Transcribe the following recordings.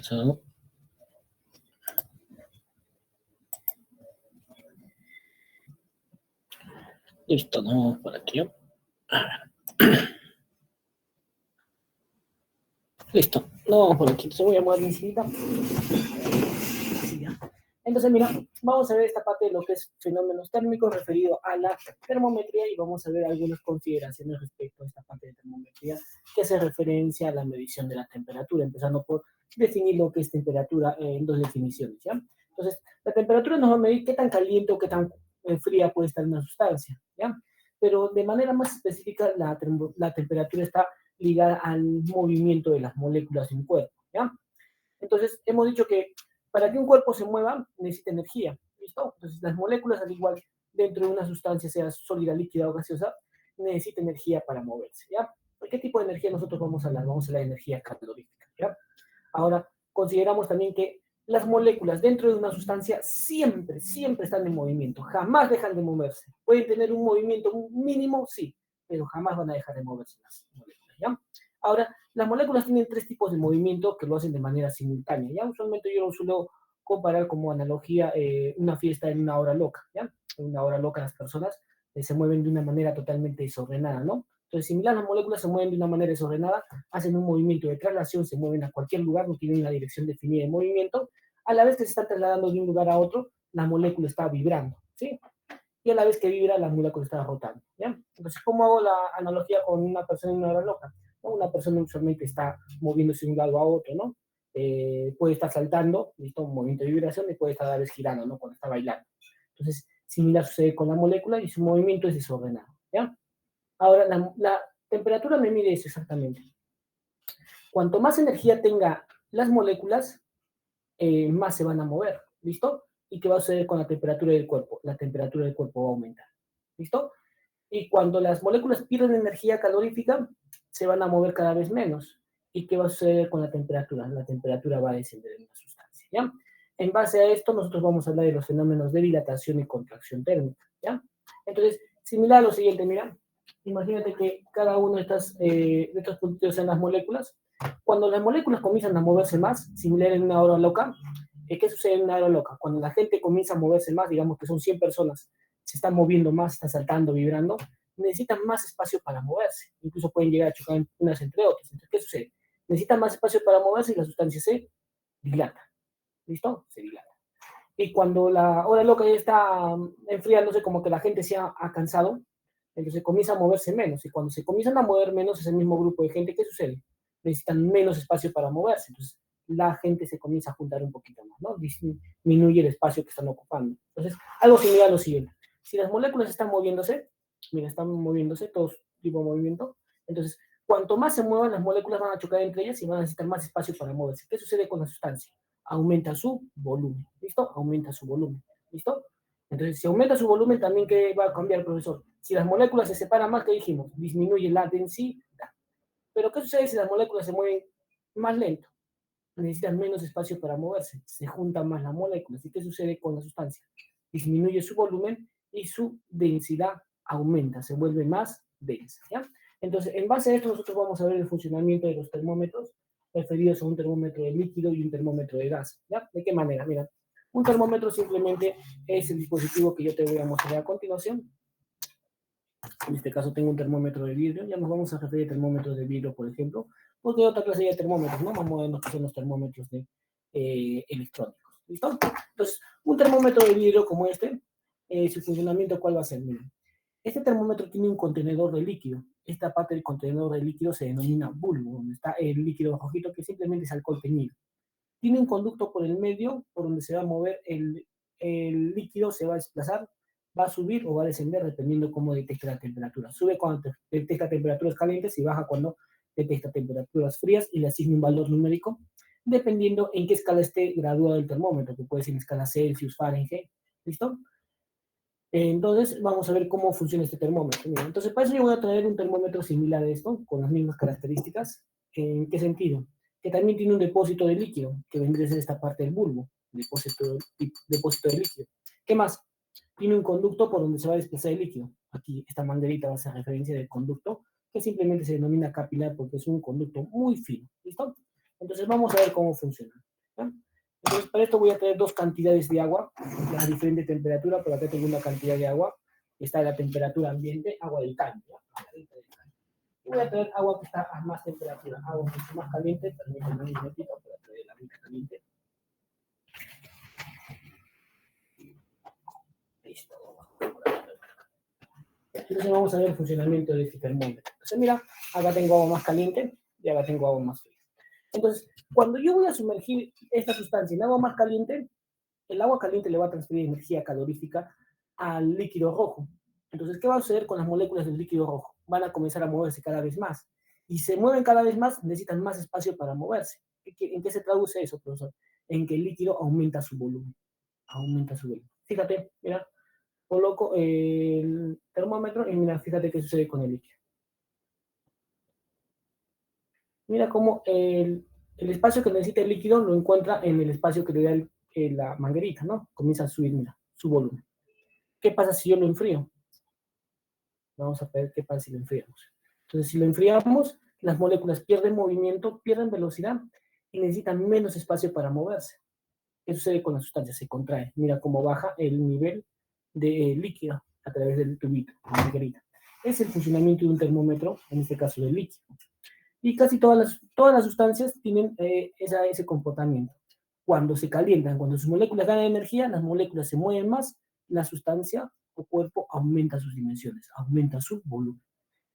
So, listo, no, por aquí. Listo, no, por aquí. Entonces voy a mover enseguida. Entonces, mira, vamos a ver esta parte de lo que es fenómenos térmicos referido a la termometría y vamos a ver algunas consideraciones respecto a esta parte de termometría que hace referencia a la medición de la temperatura, empezando por definir lo que es temperatura en dos definiciones, ¿ya? Entonces, la temperatura nos va a medir qué tan caliente o qué tan fría puede estar una sustancia, ¿ya? Pero de manera más específica, la temperatura está ligada al movimiento de las moléculas en un cuerpo, ¿ya? Entonces, hemos dicho que para que un cuerpo se mueva, necesita energía, ¿listo? Entonces, las moléculas, al igual dentro de una sustancia, sea sólida, líquida o gaseosa, necesita energía para moverse, ¿ya? ¿De qué tipo de energía nosotros vamos a hablar? Vamos a hablar de energía calorífica, ¿ya? Ahora, consideramos también que las moléculas dentro de una sustancia siempre, siempre están en movimiento, jamás dejan de moverse. Pueden tener un movimiento mínimo, sí, pero jamás van a dejar de moverse las moléculas, ¿ya? Ahora, las moléculas tienen tres tipos de movimiento que lo hacen de manera simultánea, ¿ya? Usualmente yo lo suelo comparar como analogía una fiesta en una hora loca, ¿ya? En una hora loca las personas se mueven de una manera totalmente desordenada, ¿no? Entonces, similar, las moléculas se mueven de una manera desordenada, hacen un movimiento de traslación, se mueven a cualquier lugar, no tienen una dirección definida de movimiento, a la vez que se están trasladando de un lugar a otro, la molécula está vibrando, ¿sí? Y a la vez que vibra, la molécula está rotando, ¿ya? Entonces, ¿cómo hago la analogía con una persona en una hora loca? ¿No? Una persona usualmente está moviéndose de un lado a otro, ¿no? Puede estar saltando, ¿listo? Un movimiento de vibración, y puede estar a la vez girando, ¿no? Cuando está bailando. Entonces, similar sucede con la molécula y su movimiento es desordenado, ¿ya? Ahora, la temperatura me mide eso exactamente. Cuanto más energía tenga las moléculas, más se van a mover, ¿listo? ¿Y qué va a suceder con la temperatura del cuerpo? La temperatura del cuerpo va a aumentar, ¿listo? Y cuando las moléculas pierden energía calorífica, se van a mover cada vez menos. ¿Y qué va a suceder con la temperatura? La temperatura va a descender en la sustancia, ¿ya? En base a esto, nosotros vamos a hablar de los fenómenos de dilatación y contracción térmica, ¿ya? Entonces, similar a lo siguiente, mira, imagínate que cada uno de estos puntitos en las moléculas, cuando las moléculas comienzan a moverse más, similar en una hora loca, ¿qué sucede en una hora loca? Cuando la gente comienza a moverse más, digamos que son 100 personas, se están moviendo más, están saltando, vibrando, necesitan más espacio para moverse. Incluso pueden llegar a chocar unas entre otras. Entonces, ¿qué sucede? Necesitan más espacio para moverse y la sustancia se dilata. ¿Listo? Se dilata. Y cuando la hora loca ya está enfriándose, como que la gente se ha cansado, entonces comienza a moverse menos. Y cuando se comienzan a mover menos ese mismo grupo de gente, ¿qué sucede? Necesitan menos espacio para moverse. Entonces, la gente se comienza a juntar un poquito más, ¿no? Disminuye el espacio que están ocupando. Entonces, algo similar a lo siguiente. Si las moléculas están moviéndose, mira, están moviéndose, todos tipo de movimiento, entonces, cuanto más se muevan, las moléculas van a chocar entre ellas y van a necesitar más espacio para moverse. ¿Qué sucede con la sustancia? Aumenta su volumen, ¿listo? Aumenta su volumen, ¿listo? Entonces, si aumenta su volumen, también ¿qué va a cambiar, profesor? Si las moléculas se separan más, ¿qué dijimos? Disminuye la densidad. Pero ¿qué sucede si las moléculas se mueven más lento? Necesitan menos espacio para moverse, se juntan más las moléculas. ¿Y qué sucede con la sustancia? Disminuye su volumen y su densidad aumenta, se vuelve más densa, ¿ya? Entonces, en base a esto, nosotros vamos a ver el funcionamiento de los termómetros referidos a un termómetro de líquido y un termómetro de gas, ¿ya? ¿De qué manera? Mira, un termómetro simplemente es el dispositivo que yo te voy a mostrar a continuación. En este caso tengo un termómetro de vidrio, ya nos vamos a referir a termómetros de vidrio, por ejemplo, porque hay otra clase de termómetros, ¿no? Más modernos que son los termómetros electrónicos, ¿listo? Entonces, un termómetro de vidrio como este, su funcionamiento, ¿cuál va a ser? Miren, este termómetro tiene un contenedor de líquido. Esta parte del contenedor de líquido se denomina bulbo, donde está el líquido rojito que simplemente es alcohol teñido. Tiene un conducto por el medio por donde se va a mover el líquido, se va a desplazar, va a subir o va a descender dependiendo cómo detecta la temperatura. Sube cuando detecta temperaturas calientes y baja cuando detecta temperaturas frías y le asigna un valor numérico dependiendo en qué escala esté graduado el termómetro, que puede ser en escala Celsius, Fahrenheit, ¿listo? Entonces, vamos a ver cómo funciona este termómetro. Mira, entonces, para eso yo voy a traer un termómetro similar a esto, con las mismas características. ¿En qué sentido? Que también tiene un depósito de líquido, que vendría a ser esta parte del bulbo, depósito de líquido. ¿Qué más? Tiene un conducto por donde se va a desplazar el líquido. Aquí, esta manguerita va a ser referencia del conducto, que simplemente se denomina capilar porque es un conducto muy fino. ¿Listo? Entonces, vamos a ver cómo funciona. Entonces, para esto voy a tener dos cantidades de agua a diferente temperatura, pero acá tengo una cantidad de agua. Está la temperatura ambiente, agua del caño. Y voy a tener agua que está a más temperatura, agua mucho más caliente, permítanme un minutito para traer la agua caliente. Listo. Entonces vamos a ver el funcionamiento de este termómetro. Entonces mira, acá tengo agua más caliente y acá tengo agua más fría. Entonces, cuando yo voy a sumergir esta sustancia en agua más caliente, el agua caliente le va a transferir energía calorífica al líquido rojo. Entonces, ¿qué va a suceder con las moléculas del líquido rojo? Van a comenzar a moverse cada vez más. Y se mueven cada vez más, necesitan más espacio para moverse. ¿En qué se traduce eso, profesor? En que el líquido aumenta su volumen. Aumenta su volumen. Fíjate, mira, coloco el termómetro y mira, fíjate qué sucede con el líquido. Mira cómo el espacio que necesita el líquido lo encuentra en el espacio que le da la manguerita, ¿no? Comienza a subir, mira, su volumen. ¿Qué pasa si yo lo enfrío? Vamos a ver qué pasa si lo enfriamos. Entonces, si lo enfriamos, las moléculas pierden movimiento, pierden velocidad y necesitan menos espacio para moverse. ¿Qué sucede con la sustancia? Se contrae. Mira cómo baja el nivel de líquido a través del tubito, la manguerita. Es el funcionamiento de un termómetro, en este caso del líquido. Y casi todas las sustancias tienen ese comportamiento. Cuando se calientan, cuando sus moléculas ganan energía, las moléculas se mueven más, la sustancia o cuerpo aumenta sus dimensiones, aumenta su volumen.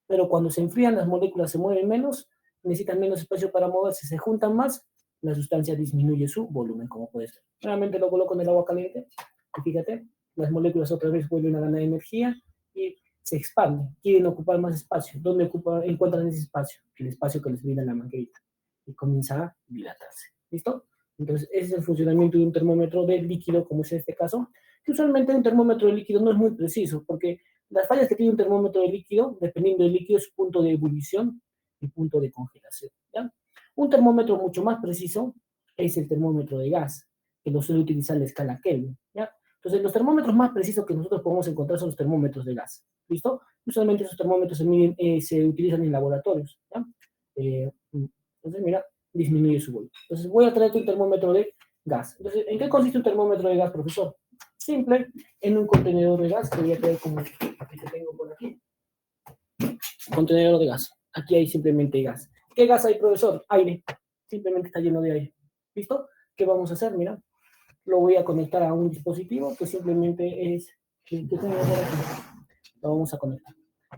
Pero cuando se enfrían, las moléculas se mueven menos, necesitan menos espacio para moverse, se juntan más, la sustancia disminuye su volumen, como puedes ver. Nuevamente lo coloco en el agua caliente, y fíjate, las moléculas otra vez vuelven a ganar energía y se expanden, quieren ocupar más espacio. ¿Dónde encuentran ese espacio? El espacio que les brinda la manguerita. Y comienza a dilatarse. ¿Listo? Entonces, ese es el funcionamiento de un termómetro de líquido, como es este caso, que usualmente un termómetro de líquido no es muy preciso, porque las fallas que tiene un termómetro de líquido, dependiendo del líquido, es punto de ebullición y punto de congelación. ¿Ya? Un termómetro mucho más preciso es el termómetro de gas, que lo suele utilizar la escala Kelvin. ¿Ya? Entonces, los termómetros más precisos que nosotros podemos encontrar son los termómetros de gas. ¿Listo? Usualmente esos termómetros se utilizan en laboratorios. ¿Ya? Entonces, mira, disminuye su volumen. Entonces, voy a traerte un termómetro de gas. Entonces, ¿en qué consiste un termómetro de gas, profesor? Simple, en un contenedor de gas que voy a traer como el que tengo por aquí. Contenedor de gas. Aquí hay simplemente gas. ¿Qué gas hay, profesor? Aire. Simplemente está lleno de aire. ¿Listo? ¿Qué vamos a hacer? Mira, lo voy a conectar a un dispositivo que simplemente es el que tengo por aquí. Lo vamos a conectar.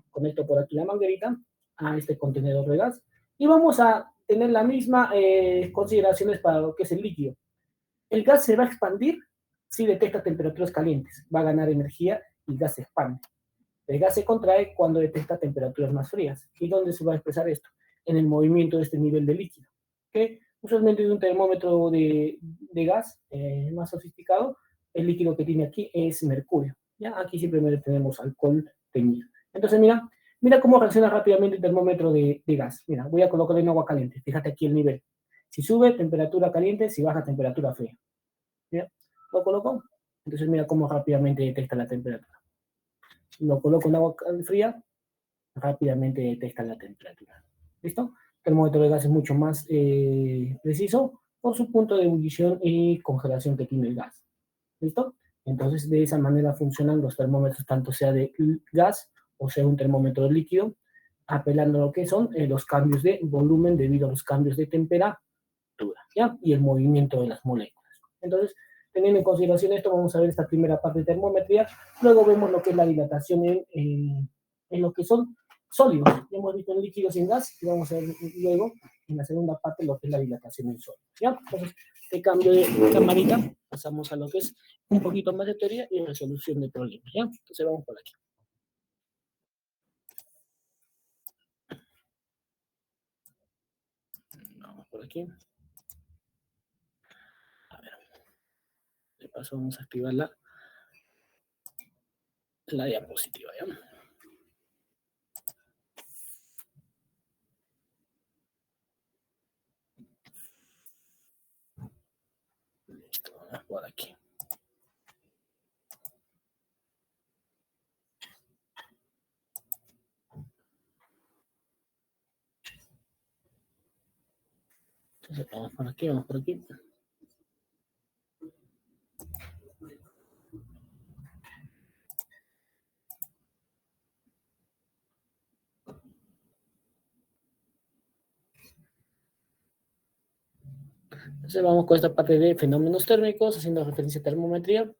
Conecto por aquí la manguerita a este contenedor de gas y vamos a tener las mismas consideraciones para lo que es el líquido. El gas se va a expandir si detecta temperaturas calientes, va a ganar energía y el gas se expande. El gas se contrae cuando detecta temperaturas más frías. ¿Y dónde se va a expresar esto? En el movimiento de este nivel de líquido. ¿Okay? Usualmente en un termómetro de gas más sofisticado, el líquido que tiene aquí es mercurio. ¿Ya? Aquí simplemente tenemos alcohol teñido. Entonces, mira cómo reacciona rápidamente el termómetro de gas. Mira, voy a colocarlo en agua caliente. Fíjate aquí el nivel. Si sube, temperatura caliente, si baja, temperatura fría. ¿Ya? Lo coloco. Entonces, mira cómo rápidamente detecta la temperatura. Lo coloco en agua fría, rápidamente detecta la temperatura. ¿Listo? El termómetro de gas es mucho más preciso por su punto de ebullición y congelación que tiene el gas. ¿Listo? Entonces, de esa manera funcionan los termómetros, tanto sea de gas o sea un termómetro líquido, apelando a lo que son los cambios de volumen debido a los cambios de temperatura, ¿ya? Y el movimiento de las moléculas. Entonces, teniendo en consideración esto, vamos a ver esta primera parte de termometría. Luego vemos lo que es la dilatación en lo que son sólidos. Ya hemos visto en líquidos y en gas, y vamos a ver luego en la segunda parte lo que es la dilatación en sólidos. ¿Ya? Entonces, este cambio de camarita, pasamos a lo que es un poquito más de teoría y resolución de problemas. ¿Ya? Entonces, vamos por aquí. Vamos por aquí. A ver. De paso, vamos a activar la diapositiva. ¿Ya? Listo, vamos por aquí. Entonces, vamos por aquí, vamos por aquí. Entonces vamos con esta parte de fenómenos térmicos, haciendo referencia a termometría.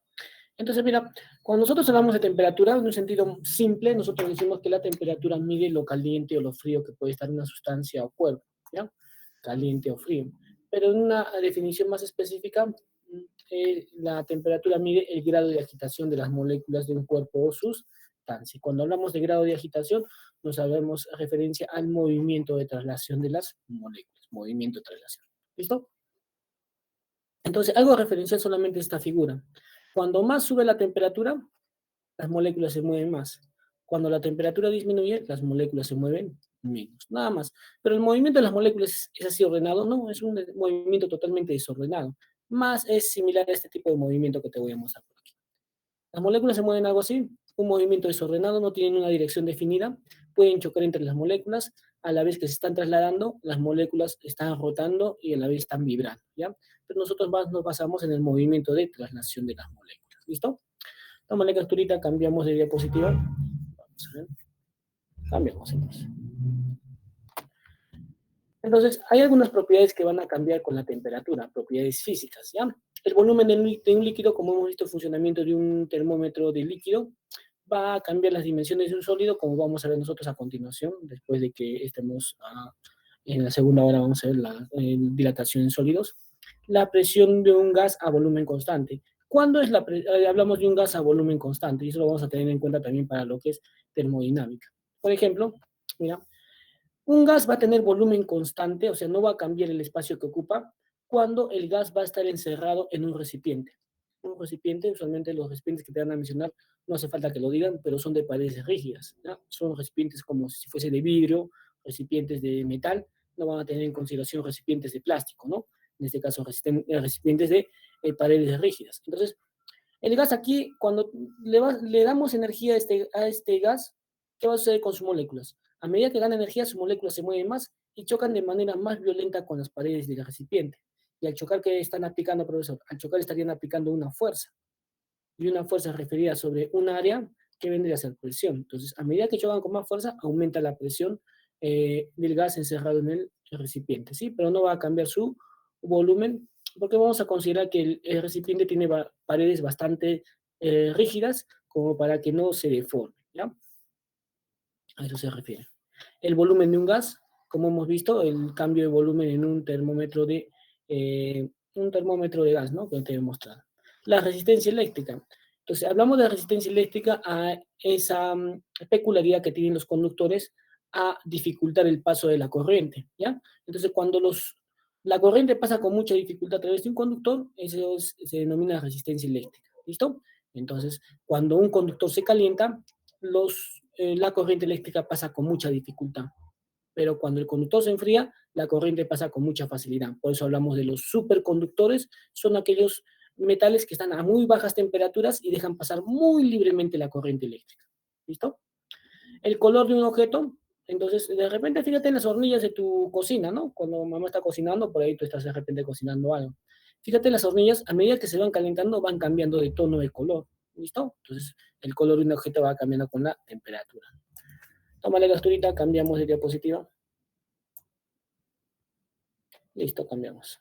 Entonces, mira, cuando nosotros hablamos de temperatura, en un sentido simple, nosotros decimos que la temperatura mide lo caliente o lo frío que puede estar en una sustancia o cuerpo, ¿ya? Caliente o frío. Pero en una definición más específica, la temperatura mide el grado de agitación de las moléculas de un cuerpo o sustancia. Cuando hablamos de grado de agitación, nos hacemos referencia al movimiento de traslación de las moléculas, movimiento de traslación. ¿Listo? Entonces, algo referencial solamente esta figura. Cuando más sube la temperatura, las moléculas se mueven más. Cuando la temperatura disminuye, las moléculas se mueven menos. Nada más. Pero el movimiento de las moléculas es así ordenado, no, es un movimiento totalmente desordenado. Más es similar a este tipo de movimiento que te voy a mostrar por aquí. Las moléculas se mueven algo así, un movimiento desordenado, no tienen una dirección definida, pueden chocar entre las moléculas, a la vez que se están trasladando, las moléculas están rotando y a la vez están vibrando, ¿ya? Pero nosotros más nos basamos en el movimiento de traslación de las moléculas, ¿listo? Toma la capturita, cambiamos de diapositiva. Vamos a ver. Cambiamos entonces. Entonces, hay algunas propiedades que van a cambiar con la temperatura, propiedades físicas, ¿ya? El volumen de un líquido, como hemos visto el funcionamiento de un termómetro de líquido, va a cambiar las dimensiones de un sólido, como vamos a ver nosotros a continuación, después de que estemos en la segunda hora, vamos a ver la dilatación en sólidos. La presión de un gas a volumen constante. ¿Cuándo es hablamos de un gas a volumen constante? Y eso lo vamos a tener en cuenta también para lo que es termodinámica. Por ejemplo, mira, un gas va a tener volumen constante, o sea, no va a cambiar el espacio que ocupa cuando el gas va a estar encerrado en un recipiente. Un recipiente, usualmente los recipientes que te van a mencionar, no hace falta que lo digan, pero son de paredes rígidas, ¿ya? Son recipientes como si fuese de vidrio, recipientes de metal, no van a tener en consideración recipientes de plástico, ¿no? En este caso, recipientes de paredes rígidas. Entonces, el gas aquí, cuando le damos energía a este gas, ¿qué va a suceder con sus moléculas? A medida que gana energía, sus moléculas se mueven más y chocan de manera más violenta con las paredes del recipiente. Y al chocar, ¿qué están aplicando, profesor? Al chocar estarían aplicando una fuerza. Y una fuerza referida sobre un área que vendría a ser presión. Entonces, a medida que chocan con más fuerza, aumenta la presión del gas encerrado en el recipiente, ¿sí? Pero no va a cambiar su volumen porque vamos a considerar que el recipiente tiene paredes bastante rígidas como para que no se deforme, ¿ya? A eso se refiere. El volumen de un gas, como hemos visto, el cambio de volumen en un termómetro de gas, ¿no? Que te he mostrado. La resistencia eléctrica. Entonces, hablamos de resistencia eléctrica a esa peculiaridad que tienen los conductores a dificultar el paso de la corriente, ¿ya? Entonces, cuando la corriente pasa con mucha dificultad a través de un conductor, eso se denomina resistencia eléctrica, ¿listo? Entonces, cuando un conductor se calienta, la corriente eléctrica pasa con mucha dificultad, pero cuando el conductor se enfría, la corriente pasa con mucha facilidad. Por eso hablamos de los superconductores, son aquellos metales que están a muy bajas temperaturas y dejan pasar muy libremente la corriente eléctrica. ¿Listo? El color de un objeto, entonces de repente fíjate en las hornillas de tu cocina, ¿no? Cuando mamá está cocinando, por ahí tú estás de repente cocinando algo. Fíjate las hornillas, a medida que se van calentando, van cambiando de tono de color. ¿Listo? Entonces, el color de un objeto va cambiando con la temperatura. Toma la capturita, cambiamos de diapositiva. Listo, cambiamos.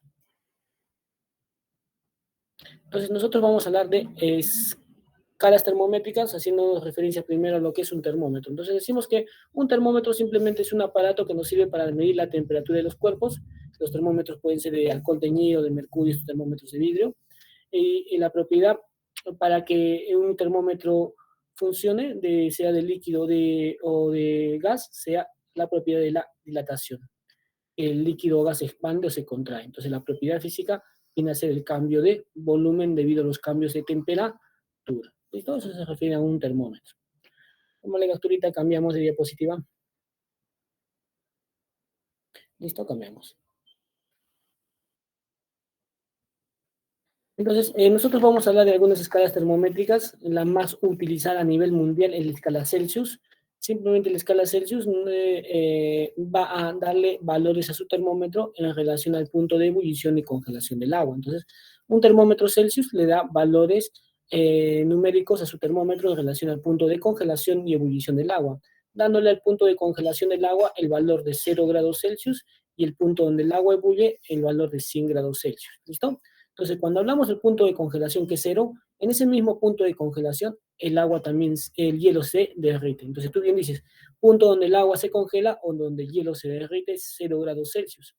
Entonces, nosotros vamos a hablar de escalas termométricas, haciendo referencia primero a lo que es un termómetro. Entonces, decimos que un termómetro simplemente es un aparato que nos sirve para medir la temperatura de los cuerpos. Los termómetros pueden ser de alcohol teñido, de mercurio, estos termómetros de vidrio. Y la propiedad para que un termómetro funcione, sea de líquido o de gas, sea la propiedad de la dilatación. El líquido o gas se expande o se contrae. Entonces, la propiedad física viene a ser el cambio de volumen debido a los cambios de temperatura. ¿Listo? Eso se refiere a un termómetro. Como la capturita, cambiamos de diapositiva. Listo, cambiamos. Entonces, nosotros vamos a hablar de algunas escalas termométricas. La más utilizada a nivel mundial es la escala Celsius. Simplemente la escala Celsius va a darle valores a su termómetro en relación al punto de ebullición y congelación del agua. Entonces, un termómetro Celsius le da valores numéricos a su termómetro en relación al punto de congelación y ebullición del agua, dándole al punto de congelación del agua el valor de 0 grados Celsius y el punto donde el agua ebulle, el valor de 100 grados Celsius. ¿Listo? Entonces, cuando hablamos del punto de congelación que es cero, en ese mismo punto de congelación, el agua también, el hielo se derrite. Entonces, tú bien dices, punto donde el agua se congela o donde el hielo se derrite es 0 grados Celsius.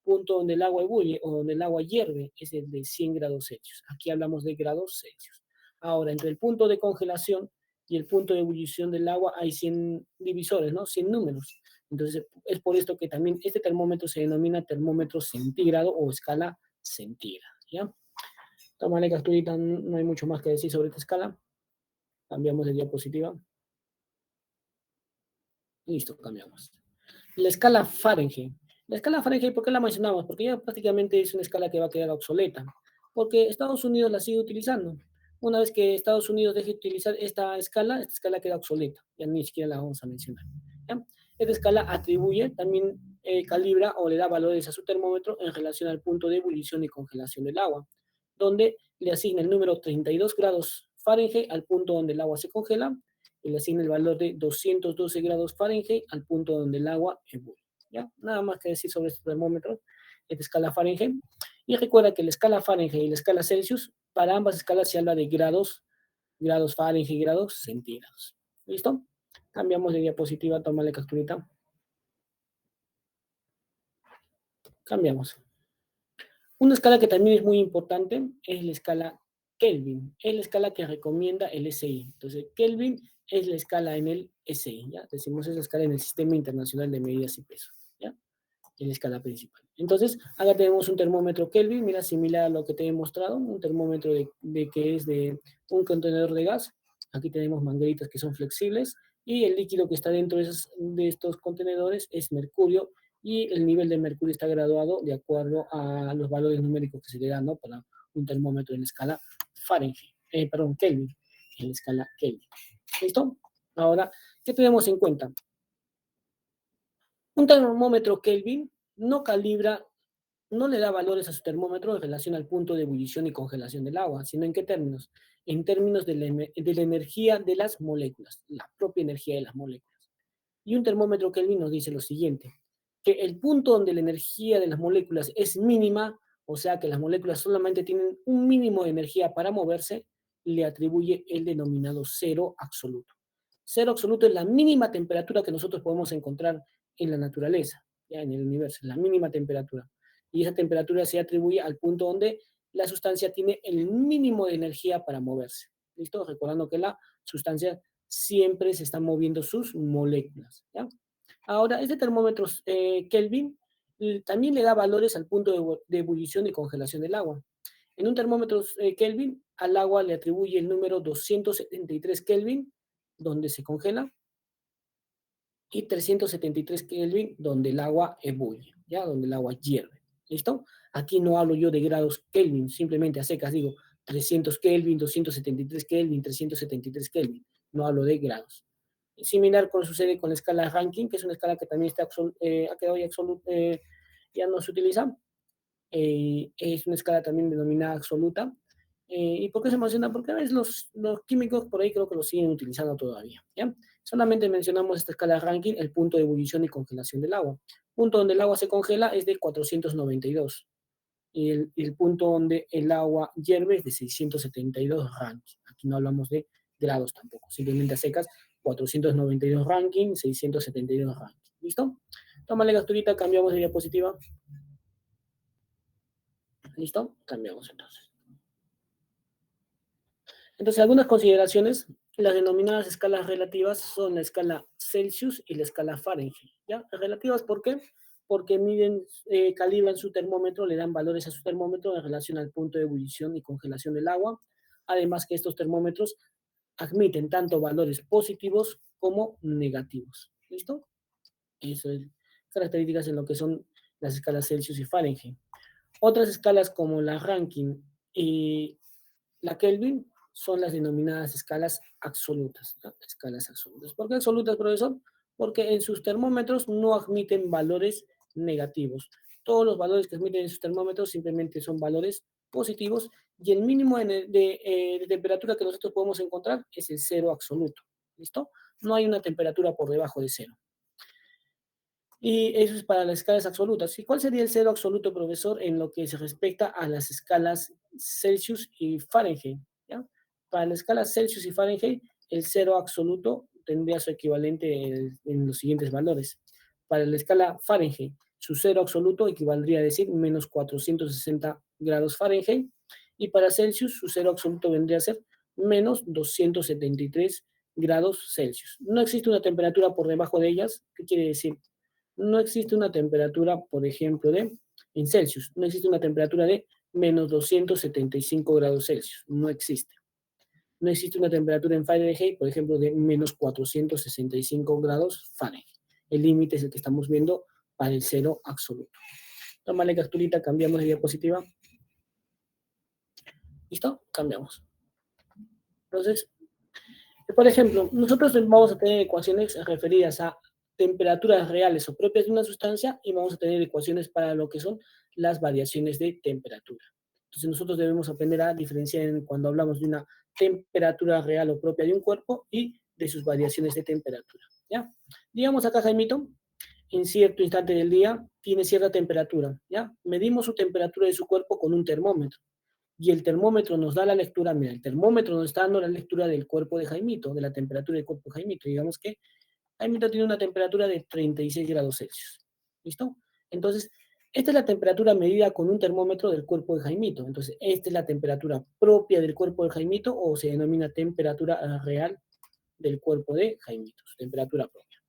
Punto donde el agua ebulle o donde el agua hierve es el de 100 grados Celsius. Aquí hablamos de grados Celsius. Ahora, entre el punto de congelación y el punto de ebullición del agua hay 100 divisores, ¿no? 100 números. Entonces, es por esto que también este termómetro se denomina termómetro centígrado o escala centígrada, ¿ya? Tómale capturita, no hay mucho más que decir sobre esta escala. Cambiamos de diapositiva. Listo, cambiamos. La escala Fahrenheit. La escala Fahrenheit, ¿por qué la mencionamos? Porque ya prácticamente es una escala que va a quedar obsoleta. Porque Estados Unidos la sigue utilizando. Una vez que Estados Unidos deje de utilizar esta escala queda obsoleta. Ya ni siquiera la vamos a mencionar. ¿Ya? Esta escala atribuye, también calibra o le da valores a su termómetro en relación al punto de ebullición y congelación del agua, donde le asigna el número 32 grados Fahrenheit al punto donde el agua se congela y le asigna el valor de 212 grados Fahrenheit al punto donde el agua ebulle. ¿Ya? Nada más que decir sobre este termómetro, esta escala Fahrenheit. Y recuerda que la escala Fahrenheit y la escala Celsius, para ambas escalas se habla de grados, grados Fahrenheit, grados centígrados. ¿Listo? Cambiamos de diapositiva, tómale capturita. Cambiamos. Una escala que también es muy importante es la escala Kelvin. Es la escala que recomienda el SI. Entonces, Kelvin es la escala en el SI, ¿ya? Decimos es la escala en el Sistema Internacional de Medidas y Peso, ¿ya? En la escala principal. Entonces, acá tenemos un termómetro Kelvin, mira, similar a lo que te he mostrado, un termómetro de que es de un contenedor de gas. Aquí tenemos mangueritas que son flexibles y el líquido que está dentro de estos contenedores es mercurio y el nivel de mercurio está graduado de acuerdo a los valores numéricos que se le dan, ¿no? Para un termómetro en la escala Fahrenheit, perdón, Kelvin, en la escala Kelvin. ¿Listo? Ahora, ¿qué tenemos en cuenta? Un termómetro Kelvin no calibra, no le da valores a su termómetro en relación al punto de ebullición y congelación del agua, sino en qué términos? En términos de la energía de las moléculas, la propia energía de las moléculas. Y un termómetro Kelvin nos dice lo siguiente, que el punto donde la energía de las moléculas es mínima, o sea que las moléculas solamente tienen un mínimo de energía para moverse, le atribuye el denominado cero absoluto. Cero absoluto es la mínima temperatura que nosotros podemos encontrar en la naturaleza, ya en el universo, la mínima temperatura. Y esa temperatura se atribuye al punto donde la sustancia tiene el mínimo de energía para moverse. ¿Listo? Recordando que la sustancia siempre se están moviendo sus moléculas. ¿Ya? Ahora, este termómetro Kelvin también le da valores al punto de ebullición y congelación del agua. En un termómetro Kelvin, al agua le atribuye el número 273 Kelvin, donde se congela, y 373 Kelvin, donde el agua ebulle, ¿ya? Donde el agua hierve. ¿Listo? Aquí no hablo yo de grados Kelvin, simplemente a secas digo 300 Kelvin, 273 Kelvin, 373 Kelvin. No hablo de grados. Similar con sucede con la escala Rankine, que es una escala que también está, ha quedado ya, ya no se utiliza. Es una escala también denominada absoluta. ¿Y por qué se menciona? Porque a veces los químicos por ahí creo que lo siguen utilizando todavía. ¿Ya? Solamente mencionamos esta escala Rankine, el punto de ebullición y congelación del agua. El punto donde el agua se congela es de 492. Y el punto donde el agua hierve es de 672 Rankine. Aquí no hablamos de grados tampoco, simplemente a secas, 492 Rankine, 672 Rankine. ¿Listo? Tómale capturita, cambiamos de diapositiva. ¿Listo? Cambiamos entonces. Entonces, algunas consideraciones, las denominadas escalas relativas son la escala Celsius y la escala Fahrenheit. ¿Ya? Relativas, ¿por qué? Porque miden, calibran su termómetro, le dan valores a su termómetro en relación al punto de ebullición y congelación del agua. Además que estos termómetros admiten tanto valores positivos como negativos. ¿Listo? Eso es características en lo que son las escalas Celsius y Fahrenheit. Otras escalas como la Rankine y la Kelvin son las denominadas escalas absolutas, ¿no? Escalas absolutas. ¿Por qué absolutas, profesor? Porque en sus termómetros no admiten valores negativos. Todos los valores que admiten en sus termómetros simplemente son valores positivos y el mínimo de temperatura que nosotros podemos encontrar es el cero absoluto. ¿Listo? No hay una temperatura por debajo de cero. Y eso es para las escalas absolutas. ¿Y cuál sería el cero absoluto, profesor, en lo que se respecta a las escalas Celsius y Fahrenheit? ¿Ya? Para la escala Celsius y Fahrenheit, el cero absoluto tendría su equivalente en los siguientes valores. Para la escala Fahrenheit, su cero absoluto equivaldría a decir menos 460 grados Fahrenheit. Y para Celsius, su cero absoluto vendría a ser menos 273 grados Celsius. No existe una temperatura por debajo de ellas. ¿Qué quiere decir? No existe una temperatura, por ejemplo, en Celsius, no existe una temperatura de menos 275 grados Celsius, no existe. No existe una temperatura en Fahrenheit, por ejemplo, de menos 465 grados Fahrenheit. El límite es el que estamos viendo para el cero absoluto. Tómale capturita, cambiamos de diapositiva. ¿Listo? Cambiamos. Entonces, por ejemplo, nosotros vamos a tener ecuaciones referidas a temperaturas reales o propias de una sustancia y vamos a tener ecuaciones para lo que son las variaciones de temperatura. Entonces nosotros debemos aprender a diferenciar cuando hablamos de una temperatura real o propia de un cuerpo y de sus variaciones de temperatura. ¿Ya? Digamos acá, Jaimito, en cierto instante del día tiene cierta temperatura. ¿Ya? Medimos su temperatura de su cuerpo con un termómetro y el termómetro nos da la lectura, mira, el termómetro nos está dando la lectura del cuerpo de Jaimito, de la temperatura del cuerpo de Jaimito. Digamos que Jaimito tiene una temperatura de 36 grados Celsius. ¿Listo? Entonces, esta es la temperatura medida con un termómetro del cuerpo de Jaimito. Entonces, esta es la temperatura propia del cuerpo de Jaimito o se denomina temperatura real del cuerpo de Jaimito, su temperatura propia.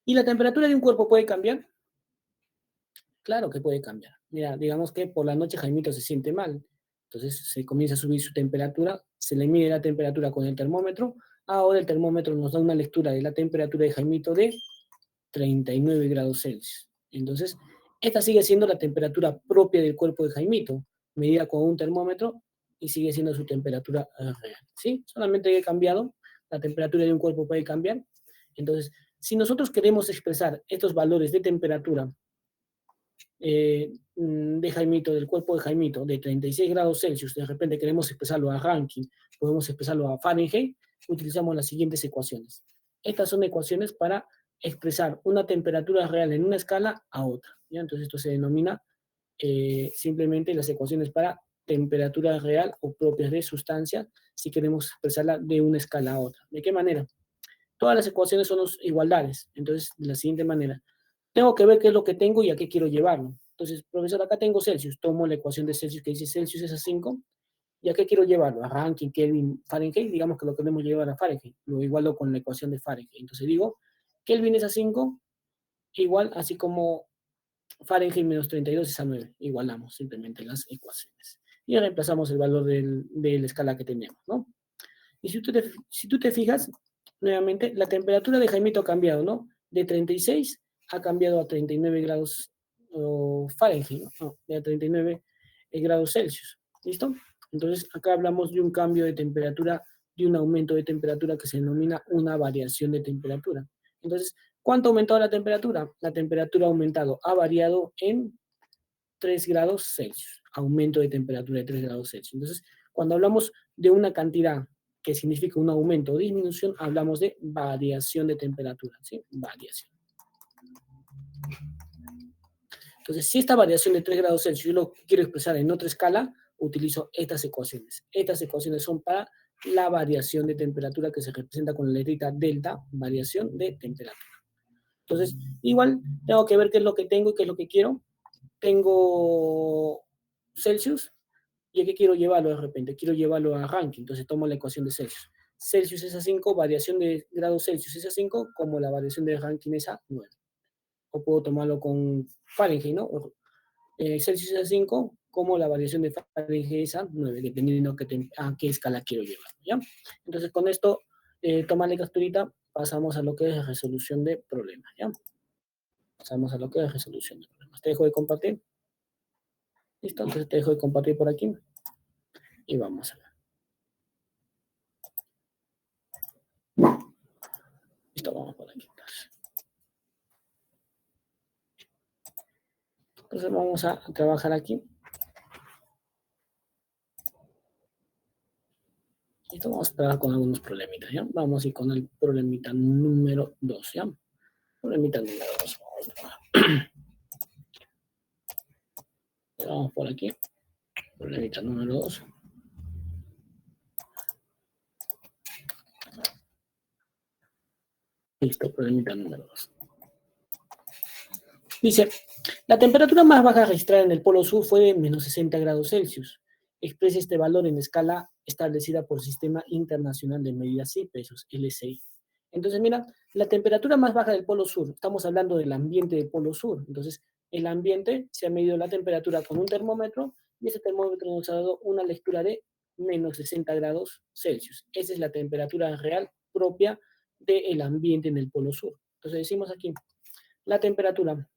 ¿Y la temperatura de un cuerpo puede cambiar? Claro que puede cambiar. Mira, digamos que por la noche Jaimito se siente mal. Entonces se comienza a subir su temperatura, se le mide la temperatura con el termómetro. Ahora el termómetro nos da una lectura de la temperatura de Jaimito de 39 grados Celsius. Entonces, esta sigue siendo la temperatura propia del cuerpo de Jaimito, medida con un termómetro y sigue siendo su temperatura real. ¿Sí? Solamente he cambiado, la temperatura de un cuerpo puede cambiar. Entonces, si nosotros queremos expresar estos valores de temperatura de Jaimito, del cuerpo de Jaimito, de 36 grados Celsius, de repente queremos expresarlo a Rankine, podemos expresarlo a Fahrenheit, utilizamos las siguientes ecuaciones. Estas son ecuaciones para expresar una temperatura real en una escala a otra. ¿Ya? Entonces esto se denomina simplemente las ecuaciones para temperatura real o propias de sustancia si queremos expresarla de una escala a otra. ¿De qué manera? Todas las ecuaciones son igualdades. Entonces, de la siguiente manera, tengo que ver qué es lo que tengo y a qué quiero llevarlo. Entonces, profesor, acá tengo Celsius. Tomo la ecuación de Celsius que dice Celsius es a 5. ¿Y a qué quiero llevarlo? A Rankine, Kelvin, Fahrenheit. Digamos que lo queremos llevar a Fahrenheit. Lo igualo con la ecuación de Fahrenheit. Entonces digo, Kelvin es a 5, igual, así como Fahrenheit menos 32 es a 9. Igualamos simplemente las ecuaciones. Y reemplazamos el valor de la escala que tenemos, ¿no? Y si tú te fijas, nuevamente, la temperatura de Jaimito ha cambiado, ¿no? De 36 ha cambiado a 39 grados Fahrenheit, ¿no? De 39 grados Celsius. ¿Listo? Entonces, acá hablamos de un cambio de temperatura, de un aumento de temperatura que se denomina una variación de temperatura. Entonces, ¿cuánto ha aumentado la temperatura? La temperatura ha aumentado, ha variado en 3 grados Celsius, aumento de temperatura de 3 grados Celsius. Entonces, cuando hablamos de una cantidad que significa un aumento o disminución, hablamos de variación de temperatura, ¿sí? Variación. Entonces, si esta variación de 3 grados Celsius yo lo quiero expresar en otra escala, utilizo estas ecuaciones. Estas ecuaciones son para la variación de temperatura que se representa con la letrita delta, variación de temperatura. Entonces, igual tengo que ver qué es lo que tengo y qué es lo que quiero. Tengo Celsius, ¿y a qué quiero llevarlo de repente? Quiero llevarlo a Rankine, entonces tomo la ecuación de Celsius. Celsius es a 5, variación de grados Celsius es a 5, como la variación de Rankine es a 9. O puedo tomarlo con Fahrenheit, ¿no? Celsius es a 5, como la variación de Fahrenheit es a 9, dependiendo a qué escala quiero llevar, ¿ya? Entonces con esto, tomarle capturita, pasamos a lo que es resolución de problemas, ¿ya? Pasamos a lo que es resolución de problemas. Te dejo de compartir. Listo, entonces te dejo de compartir por aquí. Y vamos a ver. Listo, vamos por aquí. Entonces vamos a trabajar aquí. Listo, vamos a trabajar con algunos problemitas, ¿ya? Vamos a ir con el problemita número 2, ¿ya? Problemita número 2. Vamos por aquí. Problemita número 2. Listo, problemita número 2. Dice, la temperatura más baja registrada en el Polo Sur fue de menos 60 grados Celsius. Expresa este valor en escala establecida por el Sistema Internacional de Medidas y Pesos, LSI. Entonces, mira, la temperatura más baja del Polo Sur, estamos hablando del ambiente del Polo Sur. Entonces, el ambiente se ha medido la temperatura con un termómetro y ese termómetro nos ha dado una lectura de menos 60 grados Celsius. Esa es la temperatura real propia del ambiente en el Polo Sur. Entonces, decimos aquí, la temperatura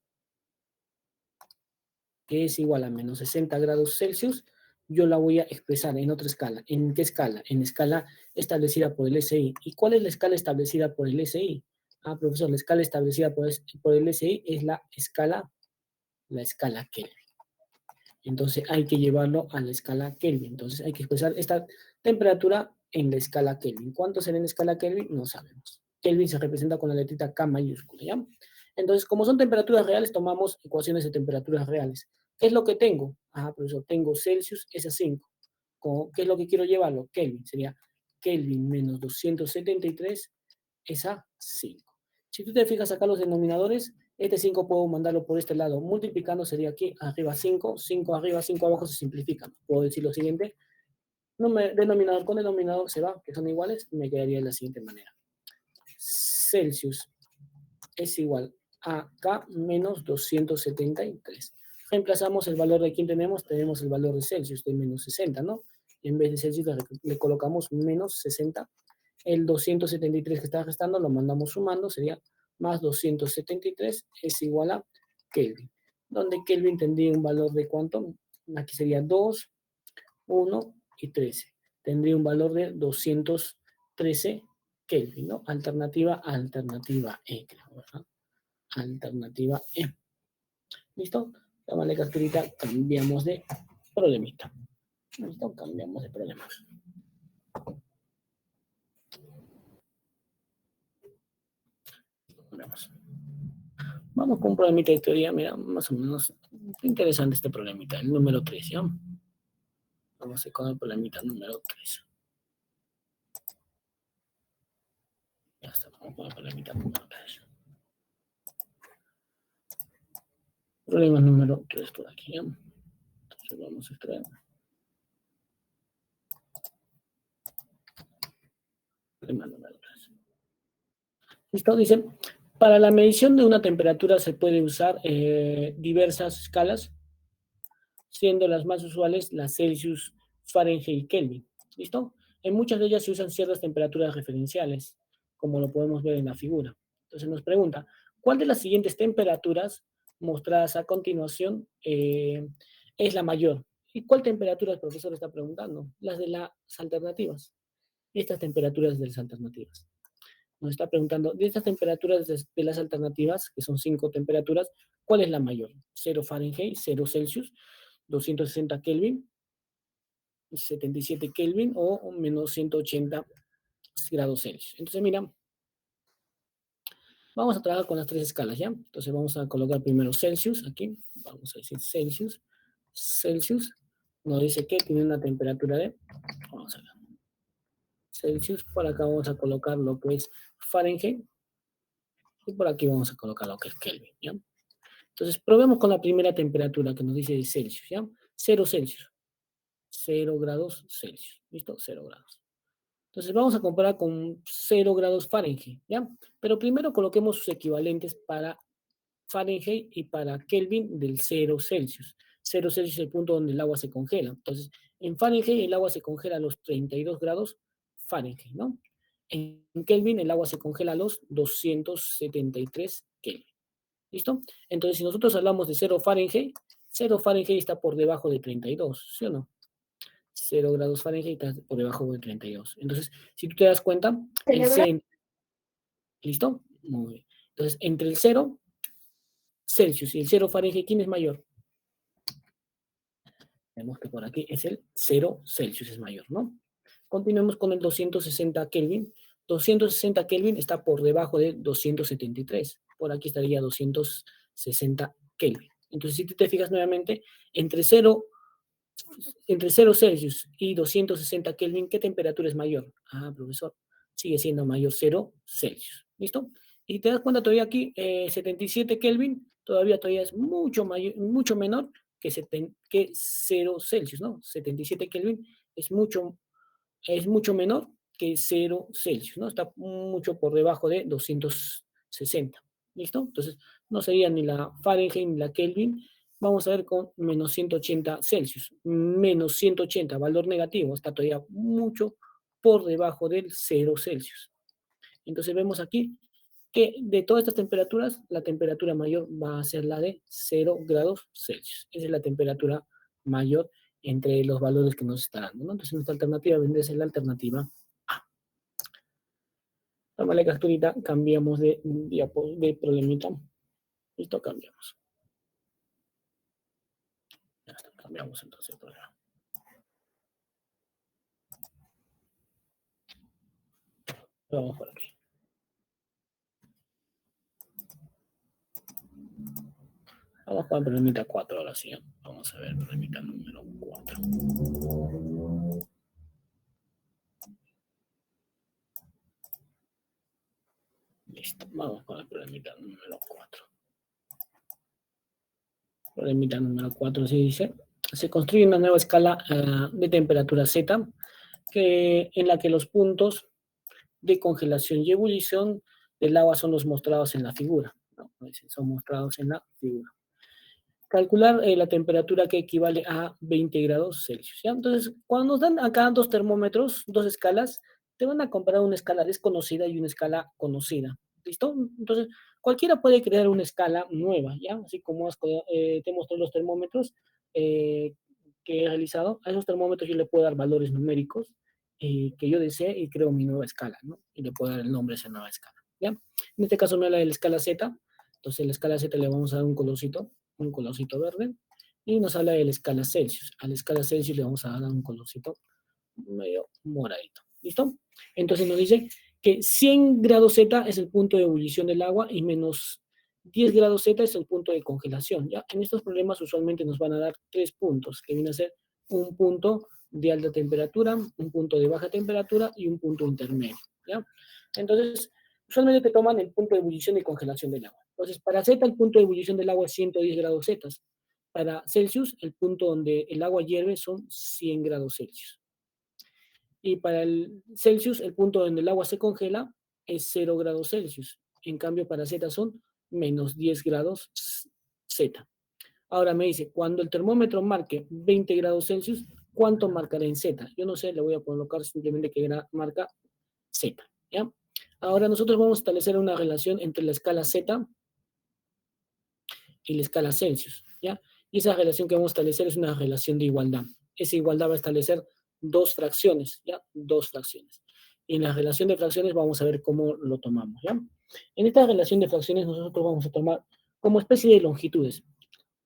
que es igual a menos 60 grados Celsius, yo la voy a expresar en otra escala. ¿En qué escala? En escala establecida por el SI. ¿Y cuál es la escala establecida por el SI? Ah, profesor, la escala establecida por el SI es la escala Kelvin. Entonces hay que llevarlo a la escala Kelvin. Entonces hay que expresar esta temperatura en la escala Kelvin. ¿Cuánto será en la escala Kelvin? No sabemos. Kelvin se representa con la letrita K mayúscula, ¿ya? Entonces, como son temperaturas reales, tomamos ecuaciones de temperaturas reales. ¿Qué es lo que tengo? Ah, profesor, tengo Celsius, es a 5. ¿Qué es lo que quiero llevarlo? Kelvin. Sería Kelvin menos 273 es a 5. Si tú te fijas acá los denominadores, este 5 puedo mandarlo por este lado. Multiplicando sería aquí, arriba 5, 5 arriba, 5 abajo se simplifican. Puedo decir lo siguiente, denominador con denominador se va, que son iguales, me quedaría de la siguiente manera. Celsius es igual a K menos 273. Reemplazamos el valor de quién tenemos el valor de Celsius, de menos 60, ¿no? En vez de Celsius le colocamos menos 60. El 273 que está restando lo mandamos sumando, sería más 273 es igual a Kelvin. Donde Kelvin tendría un valor de ¿cuánto? Aquí sería 2, 1 y 13. Tendría un valor de 213 Kelvin, ¿no? Alternativa E, creo, ¿verdad? Alternativa E. ¿Listo? Tómale capturita, cambiamos de problemita. ¿Listo? Cambiamos de problema. Vamos con un problemita de teoría, mira, más o menos interesante este problemita, el número 3, ¿ya? Vamos a ir con el problemita número 3. Ya está, vamos con el problemita número 3. Problema número 3 por aquí, ¿ya? Entonces vamos a extraer. Problema número 3. Listo, dice, para la medición de una temperatura se puede usar diversas escalas, siendo las más usuales las Celsius, Fahrenheit y Kelvin. ¿Listo? En muchas de ellas se usan ciertas temperaturas referenciales, como lo podemos ver en la figura. Entonces nos pregunta, ¿cuál de las siguientes temperaturas mostradas a continuación es la mayor? ¿Y cuál temperatura el profesor está preguntando? Las de las alternativas. Estas temperaturas de las alternativas. Nos está preguntando, de estas temperaturas de las alternativas, que son 5 temperaturas, ¿cuál es la mayor? 0 Fahrenheit, 0 Celsius, 260 Kelvin, 77 Kelvin o menos 180 grados Celsius. Entonces, mira, vamos a trabajar con las 3 escalas, ¿ya? Entonces vamos a colocar primero Celsius, aquí, vamos a decir Celsius, nos dice que tiene una temperatura de, vamos a ver, Celsius, por acá vamos a colocar lo que es Fahrenheit, y por aquí vamos a colocar lo que es Kelvin, ¿ya? Entonces, probemos con la primera temperatura que nos dice de Celsius, ¿ya? 0 Celsius, 0 grados Celsius, ¿listo? 0 grados. Entonces vamos a comparar con 0 grados Fahrenheit, ¿ya? Pero primero coloquemos sus equivalentes para Fahrenheit y para Kelvin del 0 Celsius. 0 Celsius es el punto donde el agua se congela. Entonces, en Fahrenheit el agua se congela a los 32 grados Fahrenheit, ¿no? En Kelvin el agua se congela a los 273 Kelvin. ¿Listo? Entonces, si nosotros hablamos de 0 Fahrenheit está por debajo de 32, ¿sí o no? 0 grados Fahrenheit está por debajo de 32. Entonces, si tú te das cuenta, el C, ¿listo? Muy bien. Entonces, entre el 0 Celsius y el 0 Fahrenheit, ¿quién es mayor? Vemos que por aquí es el 0 Celsius es mayor, ¿no? Continuemos con el 260 Kelvin. 260 Kelvin está por debajo de 273. Por aquí estaría 260 Kelvin. Entonces, si tú te fijas nuevamente, entre 0, entre 0 Celsius y 260 Kelvin, ¿qué temperatura es mayor? Ah, profesor, sigue siendo mayor 0 Celsius. ¿Listo? Y te das cuenta todavía aquí, 77 Kelvin, todavía es mucho, mayor, mucho menor que 0 Celsius, ¿no? 77 Kelvin es mucho menor que 0 Celsius, ¿no? Está mucho por debajo de 260. ¿Listo? Entonces, no sería ni la Fahrenheit ni la Kelvin. Vamos a ver con menos 180 Celsius. Menos 180, valor negativo, está todavía mucho por debajo del 0 Celsius. Entonces vemos aquí que de todas estas temperaturas, la temperatura mayor va a ser la de 0 grados Celsius. Esa es la temperatura mayor entre los valores que nos está dando, ¿no? Entonces nuestra alternativa vendría a ser la alternativa A. Toma la capturita, cambiamos de problemita. Listo, cambiamos. Ya está, cambiamos entonces el problema. Vamos por aquí. Vamos con el problemita 4 ahora sí. Vamos a ver el problemita número 4. Listo, vamos con el problemita número 4. Problemita número 4 se dice, se construye una nueva escala de temperatura Z en la que los puntos de congelación y ebullición del agua son los mostrados en la figura, ¿no? Son mostrados en la figura. Calcular la temperatura que equivale a 20 grados Celsius. ¿Ya? Entonces, cuando nos dan acá dos termómetros, dos escalas, te van a comparar una escala desconocida y una escala conocida. ¿Listo? Entonces, cualquiera puede crear una escala nueva, ¿ya? Así como te mostré los termómetros eh, que he realizado, a esos termómetros yo le puedo dar valores numéricos que yo desee y creo mi nueva escala, ¿no? Y le puedo dar el nombre a esa nueva escala, ¿ya? En este caso me habla de la escala Z, entonces a la escala Z le vamos a dar un colorcito verde, y nos habla de la escala Celsius. A la escala Celsius le vamos a dar un colorcito medio moradito. ¿Listo? Entonces nos dice que 100 grados Z es el punto de ebullición del agua y menos 10 grados Z es el punto de congelación. ¿Ya? En estos problemas usualmente nos van a dar 3 puntos, que viene a ser un punto de alta temperatura, un punto de baja temperatura y un punto intermedio. ¿Ya? Entonces, usualmente te toman el punto de ebullición y congelación del agua. Entonces, para Z el punto de ebullición del agua es 110 grados Z. Para Celsius, el punto donde el agua hierve son 100 grados Celsius. Y para el Celsius, el punto donde el agua se congela es 0 grados Celsius. En cambio, para Z son menos 10 grados Z. Ahora me dice, cuando el termómetro marque 20 grados Celsius, ¿cuánto marcará en Z? Yo no sé, le voy a colocar simplemente que marca Z. ¿Ya? Ahora nosotros vamos a establecer una relación entre la escala Z y la escala Celsius, ¿ya? Y esa relación que vamos a establecer es una relación de igualdad. Esa igualdad va a establecer dos fracciones, ¿ya? Dos fracciones. Y en la relación de fracciones vamos a ver cómo lo tomamos, ¿ya? En esta relación de fracciones nosotros vamos a tomar como especie de longitudes.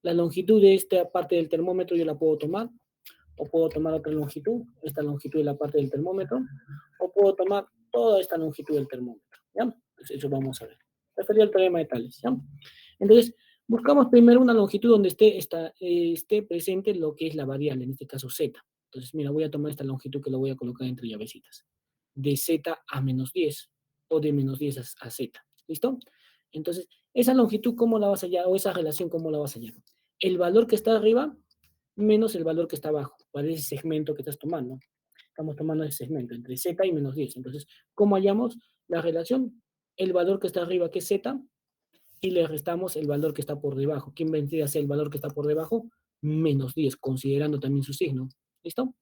La longitud de esta parte del termómetro yo la puedo tomar, o puedo tomar otra longitud, esta longitud de la parte del termómetro, o puedo tomar toda esta longitud del termómetro, ¿ya? Entonces eso vamos a ver. Referido al teorema de Tales, ¿ya? Entonces, buscamos primero una longitud donde esté presente lo que es la variable, en este caso z. Entonces, mira, voy a tomar esta longitud que lo voy a colocar entre llavecitas. De z a menos 10, o de menos 10 a z. ¿Listo? Entonces, esa longitud, ¿cómo la vas a hallar? O esa relación, ¿cómo la vas a hallar? El valor que está arriba menos el valor que está abajo, para ese segmento que estás tomando. Estamos tomando ese segmento entre z y menos 10. Entonces, ¿cómo hallamos la relación? El valor que está arriba, que es z, y le restamos el valor que está por debajo. ¿Quién vendría a ser el valor que está por debajo? Menos 10, considerando también su signo. ¿Listo?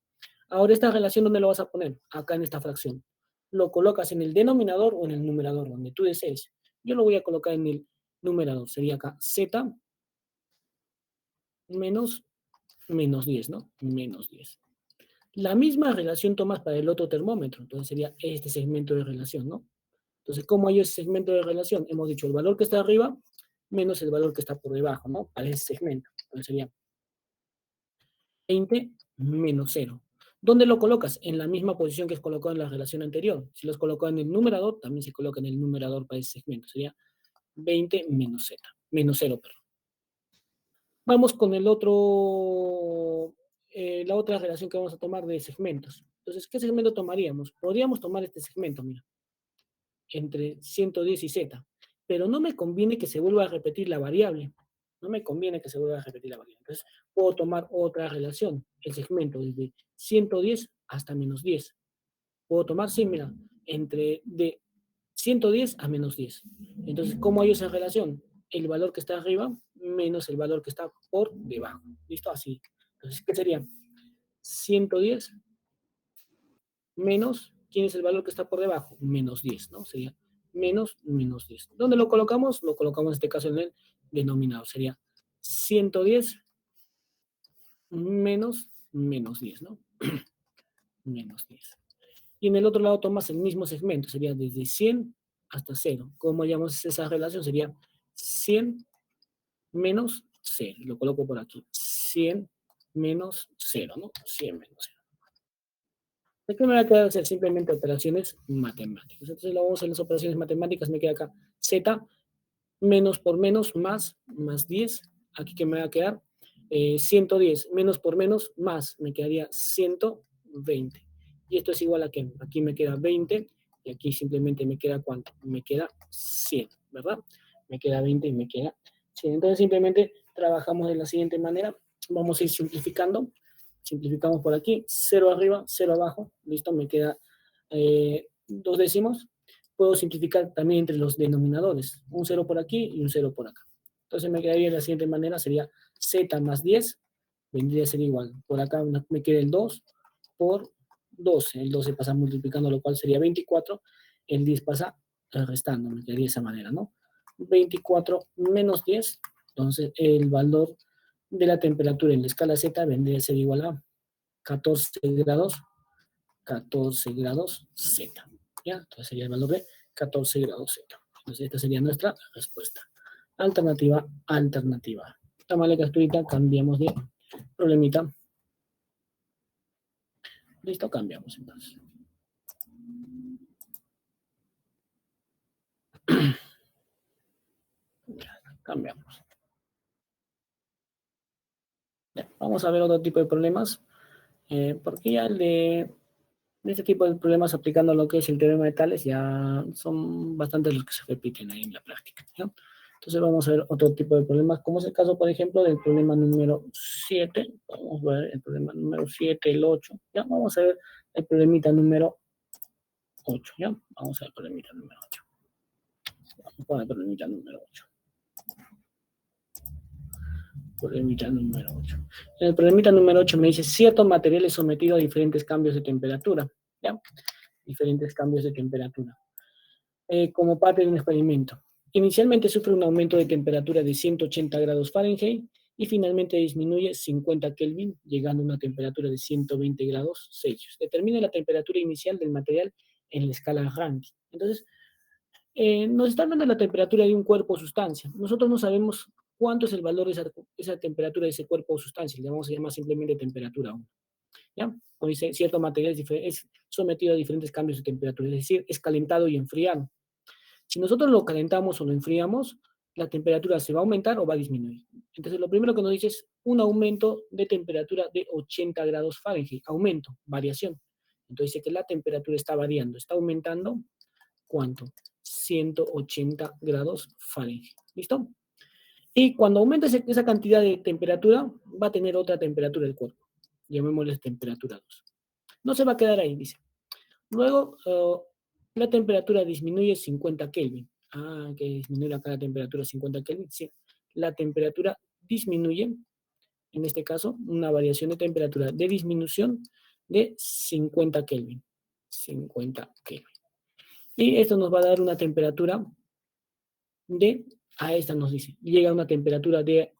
Ahora, esta relación, ¿dónde lo vas a poner? Acá en esta fracción. Lo colocas en el denominador o en el numerador, donde tú desees. Yo lo voy a colocar en el numerador. Sería acá z menos 10, ¿no? Menos 10. La misma relación tomas para el otro termómetro. Entonces sería este segmento de relación, ¿no? Entonces, ¿cómo hay ese segmento de relación? Hemos dicho el valor que está arriba menos el valor que está por debajo, ¿no? Para ese segmento. Entonces sería 20 menos 0. ¿Dónde lo colocas? En la misma posición que es colocado en la relación anterior. Si los colocado en el numerador, también se coloca en el numerador para ese segmento. Sería 20 menos z, menos 0, perdón. Vamos con el otro, la otra relación que vamos a tomar de segmentos. Entonces, ¿qué segmento tomaríamos? Podríamos tomar este segmento, mira, entre 110 y z, pero no me conviene que se vuelva a repetir la variable. No me conviene que se vuelva a repetir la variable. Entonces, puedo tomar otra relación, el segmento desde 110 hasta menos 10. Puedo tomar, sí, mira, entre de 110 a menos 10. Entonces, ¿cómo hay esa relación? El valor que está arriba menos el valor que está por debajo. ¿Listo? Así. Entonces, ¿qué sería? 110 menos, ¿quién es el valor que está por debajo? Menos 10, ¿no? Sería menos 10. ¿Dónde lo colocamos? Lo colocamos en este caso en el denominador. Sería 110 menos 10, ¿no? Menos 10. Y en el otro lado tomas el mismo segmento, sería desde 100 hasta 0. ¿Cómo llamamos esa relación? Sería 100 menos 0. Lo coloco por aquí. 100 menos 0, ¿no? 100 menos 0. Aquí me va a quedar hacer simplemente operaciones matemáticas. Entonces lo vamos a hacer las operaciones matemáticas. Me queda acá z menos por menos más 10. Aquí que me va a quedar 110 menos por menos más. Me quedaría 120. Y esto es igual a que aquí me queda 20 y aquí simplemente me queda ¿cuánto? Me queda 100, ¿verdad? Me queda 20 y me queda 100. Entonces simplemente trabajamos de la siguiente manera. Vamos a ir simplificando. Simplificamos por aquí, 0 arriba, 0 abajo, listo, me queda 2 décimos. Puedo simplificar también entre los denominadores, un 0 por aquí y un 0 por acá. Entonces me quedaría de la siguiente manera, sería z más 10, vendría a ser igual. Por acá me queda el 2 por 12, el 12 pasa multiplicando, lo cual sería 24, el 10 pasa restando, me quedaría de esa manera, ¿no? 24 menos 10, entonces el valor de la temperatura en la escala Z vendría a ser igual a 14 grados, 14 grados Z. ¿Ya? Entonces sería el valor de 14 grados Z. Entonces esta sería nuestra respuesta. Alternativa, alternativa. Tómale capturita, cambiamos de problemita. Listo, cambiamos entonces. Ya, cambiamos. Ya, vamos a ver otro tipo de problemas. Porque ya el de este tipo de problemas aplicando lo que es el teorema de Tales ya son bastantes los que se repiten ahí en la práctica, ¿no? Entonces vamos a ver otro tipo de problemas, como es el caso, por ejemplo, del problema número 7. Vamos a ver el problema número 7, el 8. Ya vamos a ver el problemita número 8, ¿ya? Vamos a ver el problemita número 8. Vamos con el problemita número 8. Problemita número 8. En el problemita número 8 me dice, cierto material es sometido a diferentes cambios de temperatura, ¿ya? Diferentes cambios de temperatura. Como parte de un experimento. Inicialmente sufre un aumento de temperatura de 180 grados Fahrenheit y finalmente disminuye 50 Kelvin, llegando a una temperatura de 120 grados Celsius. Determina la temperatura inicial del material en la escala Rankine. Entonces, nos están dando la temperatura de un cuerpo o sustancia. Nosotros no sabemos cuánto es el valor de esa temperatura de ese cuerpo o sustancia. Le vamos a llamar simplemente temperatura 1. ¿Ya? O dice, cierto material es sometido a diferentes cambios de temperatura, es decir, es calentado y enfriado. Si nosotros lo calentamos o lo enfriamos, la temperatura se va a aumentar o va a disminuir. Entonces, lo primero que nos dice es un aumento de temperatura de 80 grados Fahrenheit. Aumento, variación. Entonces, dice que la temperatura está variando, está aumentando, ¿cuánto? 180 grados Fahrenheit. ¿Listo? Y cuando aumenta esa cantidad de temperatura, va a tener otra temperatura del cuerpo. Llamémosle temperatura 2. No se va a quedar ahí, dice. Luego, la temperatura disminuye 50 Kelvin. Ah, que disminuye acá la temperatura 50 Kelvin. Sí, la temperatura disminuye, en este caso, una variación de temperatura de disminución de 50 Kelvin. 50 Kelvin. Y esto nos va a dar una temperatura de, a esta nos dice, llega a una temperatura de,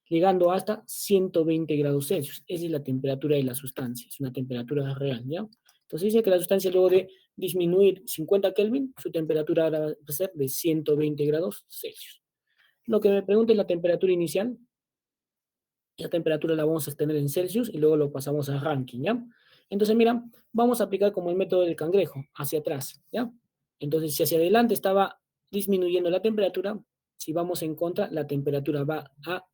llegando hasta 120 grados Celsius. Esa es la temperatura de la sustancia, es una temperatura real, ¿ya? Entonces dice que la sustancia luego de disminuir 50 Kelvin, su temperatura ahora va a ser de 120 grados Celsius. Lo que me pregunta es la temperatura inicial. Esa temperatura la vamos a tener en Celsius y luego lo pasamos a Rankine, ¿ya? Entonces, mira, vamos a aplicar como el método del cangrejo, hacia atrás, ¿ya? Entonces, si hacia adelante estaba disminuyendo la temperatura, si vamos en contra, la temperatura va a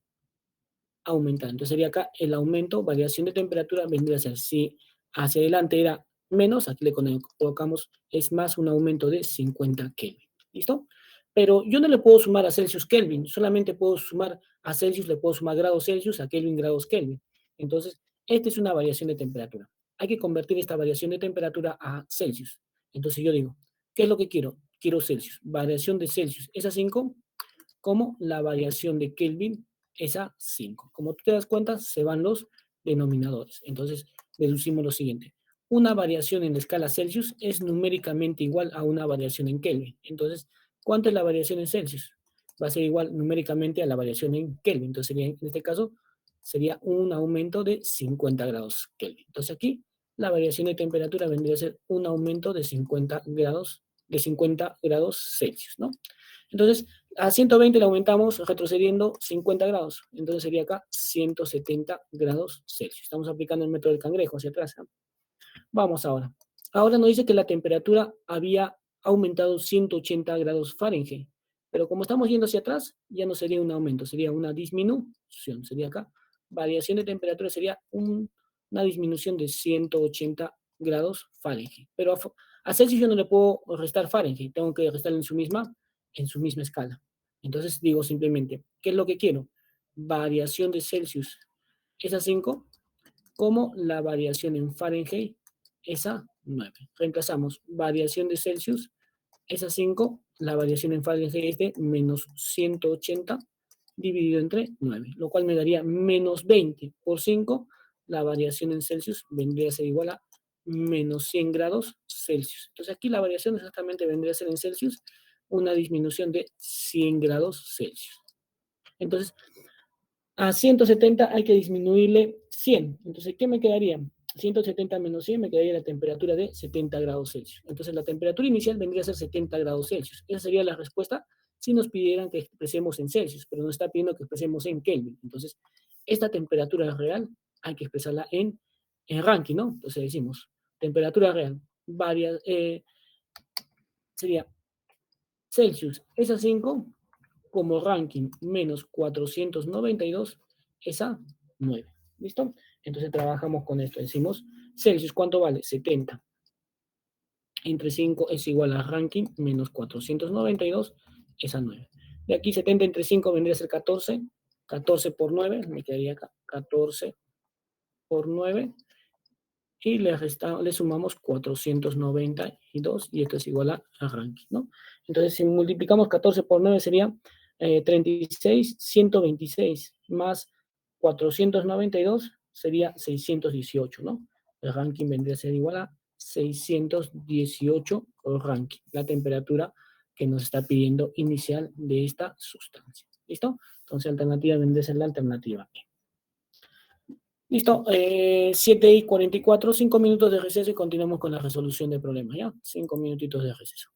aumentar. Entonces sería acá el aumento, variación de temperatura vendría a ser, si hacia adelante era menos, aquí le colocamos, es más un aumento de 50 Kelvin. ¿Listo? Pero yo no le puedo sumar a Celsius Kelvin, solamente puedo sumar a Celsius, le puedo sumar grados Celsius, a Kelvin grados Kelvin. Entonces, esta es una variación de temperatura. Hay que convertir esta variación de temperatura a Celsius. Entonces yo digo, ¿qué es lo que quiero? Quiero Celsius. Variación de Celsius es a 5, como la variación de Kelvin es a 5. Como tú te das cuenta, se van los denominadores. Entonces, deducimos lo siguiente. Una variación en la escala Celsius es numéricamente igual a una variación en Kelvin. Entonces, ¿cuánto es la variación en Celsius? Va a ser igual numéricamente a la variación en Kelvin. Entonces, sería, en este caso, sería un aumento de 50 grados Kelvin. Entonces, aquí la variación de temperatura vendría a ser un aumento de 50 grados Celsius, ¿no? Entonces, a 120 le aumentamos retrocediendo 50 grados. Entonces sería acá 170 grados Celsius. Estamos aplicando el método del cangrejo hacia atrás, ¿no? Vamos ahora. Ahora nos dice que la temperatura había aumentado 180 grados Fahrenheit. Pero como estamos yendo hacia atrás, ya no sería un aumento, sería una disminución. Sería acá. Variación de temperatura sería una disminución de 180 grados Fahrenheit. Pero a Celsius yo no le puedo restar Fahrenheit, tengo que restar en su misma escala. Entonces digo simplemente, ¿qué es lo que quiero? Variación de Celsius es a 5, como la variación en Fahrenheit es a 9. Reemplazamos variación de Celsius es a 5, la variación en Fahrenheit es de menos 180 dividido entre 9, lo cual me daría menos 20 por 5, la variación en Celsius vendría a ser igual a menos 100 grados Celsius. Entonces aquí la variación exactamente vendría a ser en Celsius una disminución de 100 grados Celsius. Entonces, a 170 hay que disminuirle 100. Entonces, ¿qué me quedaría? 170 menos 100 me quedaría la temperatura de 70 grados Celsius. Entonces, la temperatura inicial vendría a ser 70 grados Celsius. Esa sería la respuesta si nos pidieran que expresemos en Celsius, pero nos está pidiendo que expresemos en Kelvin. Entonces, esta temperatura real hay que expresarla en Rankine, ¿no? Entonces decimos, temperatura real sería Celsius es a 5, como Rankine menos 492 es a 9. ¿Listo? Entonces trabajamos con esto. Decimos, Celsius, ¿cuánto vale? 70. Entre 5 es igual a Rankine menos 492 es a 9. De aquí 70 entre 5 vendría a ser 14. 14 por 9, me quedaría acá. 14 por 9. Y le sumamos 492 y esto es igual a Rankine, ¿no? Entonces, si multiplicamos 14 por 9 sería 36, 126 más 492 sería 618, ¿no? El Rankine vendría a ser igual a 618 por Rankine, la temperatura que nos está pidiendo inicial de esta sustancia. ¿Listo? Entonces, alternativa vendría a ser la alternativa E. Listo, 7:44, 5 minutos de receso y continuamos con la resolución del problema, ¿ya? 5 minutitos de receso.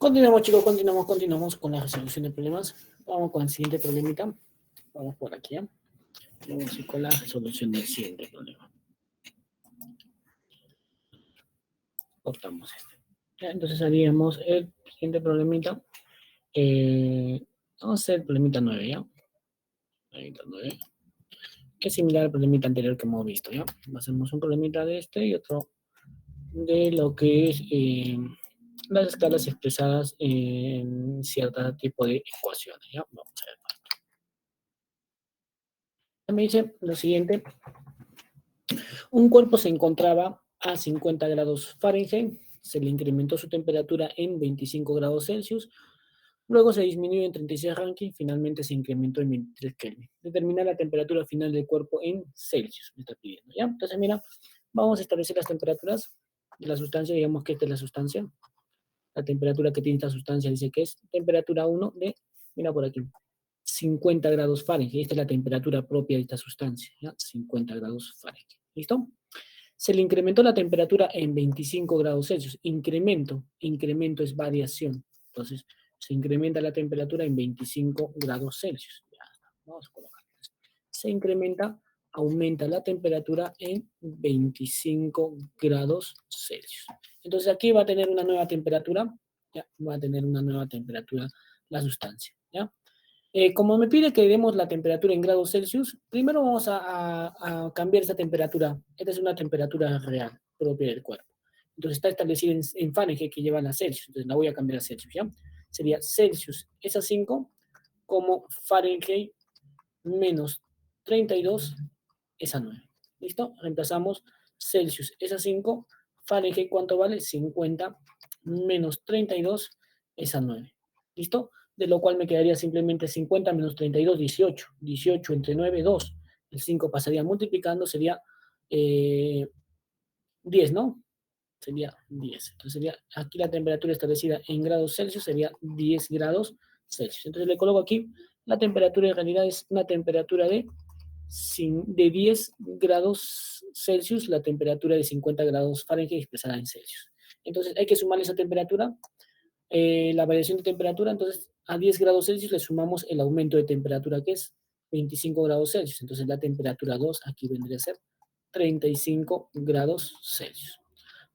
Continuamos, chicos, continuamos con la resolución de problemas. Vamos con el siguiente problemita. Vamos por aquí, ¿eh? Vamos a ir con la resolución del siguiente problema. Cortamos este. Ya, entonces haríamos el siguiente problemita. Vamos a hacer el problemita 9, ¿ya? Problemita 9. Que es similar al problemita anterior que hemos visto, ¿ya? Hacemos un problemita de este y otro de lo que es las escalas expresadas en cierto tipo de ecuaciones, ¿ya? Vamos a ver. Me dice lo siguiente. Un cuerpo se encontraba a 50 grados Fahrenheit, se le incrementó su temperatura en 25 grados Celsius, luego se disminuyó en 36 Rankine, finalmente se incrementó en 23 Kelvin. Determina la temperatura final del cuerpo en Celsius, me está pidiendo, ¿ya? Entonces, mira, vamos a establecer las temperaturas de la sustancia, digamos que esta es la sustancia. La temperatura que tiene esta sustancia dice que es temperatura 1 de, mira por aquí, 50 grados Fahrenheit. Esta es la temperatura propia de esta sustancia, ¿ya? 50 grados Fahrenheit. ¿Listo? Se le incrementó la temperatura en 25 grados Celsius. Incremento es variación. Entonces, se incrementa la temperatura en 25 grados Celsius. Ya está. Vamos a colocar. Se incrementa, aumenta la temperatura en 25 grados Celsius. Entonces, aquí va a tener una nueva temperatura. Ya, va a tener una nueva temperatura la sustancia. ¿Ya? Como me pide que demos la temperatura en grados Celsius, primero vamos a cambiar esa temperatura. Esta es una temperatura real, propia del cuerpo. Entonces está establecida en Fahrenheit que llevan a Celsius. Entonces la voy a cambiar a Celsius, ¿ya? Sería Celsius es a 5 como Fahrenheit menos 32 es a 9. ¿Listo? Reemplazamos Celsius es a 5. Fahrenheit, ¿cuánto vale? 50 menos 32 es a 9. ¿Listo? De lo cual me quedaría simplemente 50 menos 32, 18. 18 entre 9, 2. El 5 pasaría multiplicando, sería 10, ¿no? Sería 10. Entonces sería, aquí la temperatura establecida en grados Celsius sería 10 grados Celsius. Entonces le coloco aquí, la temperatura en realidad es una temperatura de 10 grados Celsius, la temperatura de 50 grados Fahrenheit expresada en Celsius. Entonces hay que sumarle esa temperatura, la variación de temperatura, entonces a 10 grados Celsius le sumamos el aumento de temperatura que es 25 grados Celsius. Entonces la temperatura 2 aquí vendría a ser 35 grados Celsius.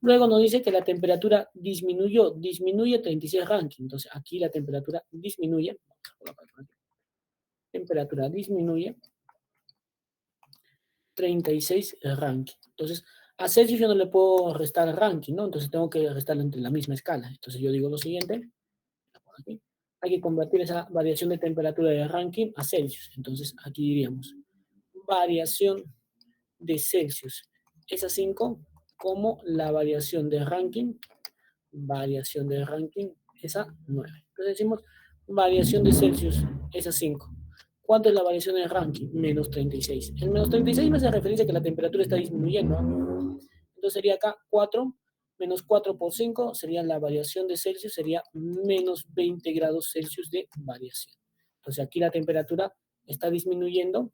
Luego nos dice que la temperatura disminuye 36 Rankine. Entonces aquí la temperatura disminuye, temperatura disminuye 36 Rankine. Entonces, a Celsius yo no le puedo restar Rankine, ¿no? Entonces tengo que restarlo entre la misma escala. Entonces yo digo lo siguiente, aquí, hay que convertir esa variación de temperatura de Rankine a Celsius. Entonces aquí diríamos, variación de Celsius es a 5 como la variación de Rankine es a 9. Entonces decimos, variación de Celsius es a 5. ¿Cuánto es la variación de Rankine? Menos 36. El menos 36 me hace referencia a que la temperatura está disminuyendo. Entonces sería acá 4, menos 4 por 5, sería la variación de Celsius, sería menos 20 grados Celsius de variación. Entonces aquí la temperatura está disminuyendo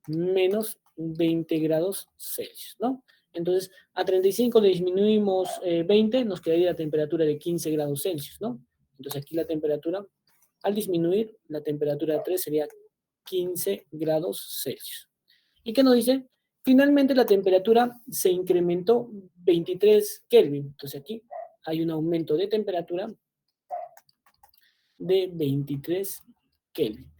menos 20 grados Celsius, ¿no? Entonces, a 35 le disminuimos 20, nos quedaría la temperatura de 15 grados Celsius, ¿no? Entonces aquí la temperatura, al disminuir, la temperatura de 3 sería 15 grados Celsius. ¿Y qué nos dice? Finalmente la temperatura se incrementó 23 Kelvin. Entonces aquí hay un aumento de temperatura de 23 Kelvin.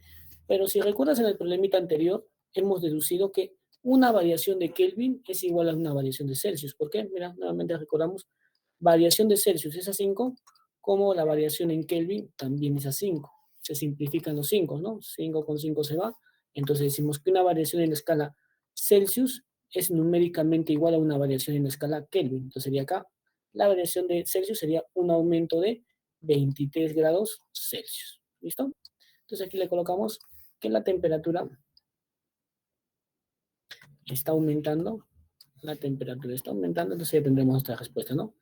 Pero si recuerdas en el problemita anterior, hemos deducido que una variación de Kelvin es igual a una variación de Celsius. ¿Por qué? Mira, nuevamente recordamos, variación de Celsius es a 5, como la variación en Kelvin también es a 5. Se simplifican los 5, ¿no? 5 con 5 se va. Entonces decimos que una variación en la escala Celsius es numéricamente igual a una variación en la escala Kelvin. Entonces sería acá, la variación de Celsius sería un aumento de 23 grados Celsius. ¿Listo? Entonces aquí le colocamos que la temperatura está aumentando, la temperatura está aumentando, entonces ya tendremos nuestra respuesta, ¿no?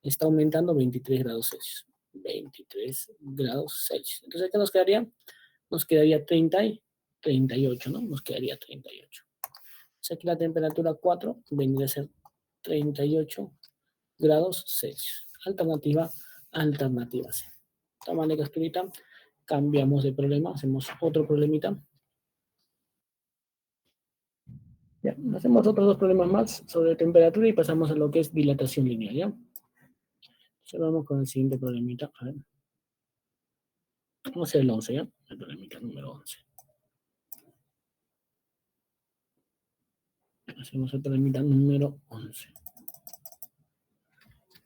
Está aumentando 23 grados Celsius. 23 grados Celsius. Entonces, ¿qué nos quedaría? Nos quedaría 30 y 38, ¿no? Nos quedaría 38. O sea, aquí la temperatura 4 vendría a ser 38 grados Celsius. Alternativa Alternativa C. Toma la capturita, cambiamos de problema, hacemos otro problemita. Ya, hacemos otros dos problemas más sobre temperatura y pasamos a lo que es dilatación lineal, ¿ya? Entonces vamos con el siguiente problemita. A ver. Vamos a hacer el 11, ¿ya? El problemita número 11. Hacemos el problemita número 11.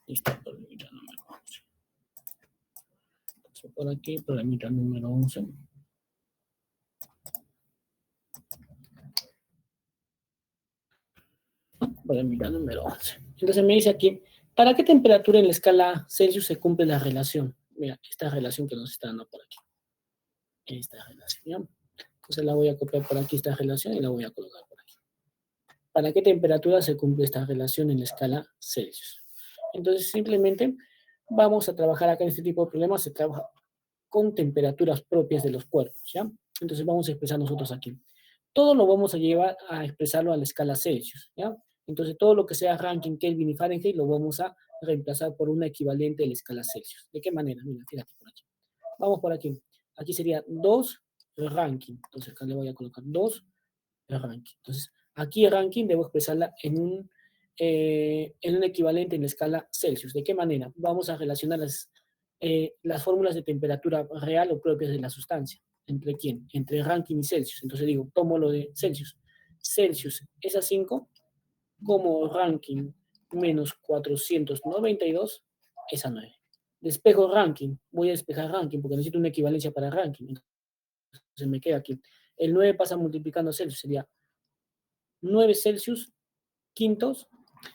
Listo, problemita número 11. Entonces por aquí, problemita número 11. Problemita número 11. Entonces me dice aquí, ¿para qué temperatura en la escala Celsius se cumple la relación? Mira, esta relación que nos está dando por aquí. Esta relación, ¿ya? Entonces la voy a copiar por aquí, esta relación, y la voy a colocar por aquí. ¿Para qué temperatura se cumple esta relación en la escala Celsius? Entonces simplemente vamos a trabajar acá en este tipo de problemas, se trabaja con temperaturas propias de los cuerpos, ¿ya? Entonces vamos a expresar nosotros aquí. Todo lo vamos a llevar a expresarlo a la escala Celsius, ¿ya? Entonces todo lo que sea Rankine, Kelvin y Fahrenheit lo vamos a reemplazar por una equivalente de la escala Celsius. ¿De qué manera? Mira, fíjate por aquí. Vamos por aquí. Aquí sería 2 Rankine. Entonces acá le voy a colocar 2 Rankine. Entonces aquí Rankine debo expresarla en un equivalente en la escala Celsius. ¿De qué manera? Vamos a relacionar las fórmulas de temperatura real o propias de la sustancia. ¿Entre quién? Entre Rankine y Celsius. Entonces digo, tomo lo de Celsius. Celsius es a 5, como Rankine menos 492 es a 9. Despejo Rankine. Voy a despejar Rankine porque necesito una equivalencia para Rankine. Entonces me queda aquí. El 9 pasa multiplicando Celsius. Sería 9 Celsius quintos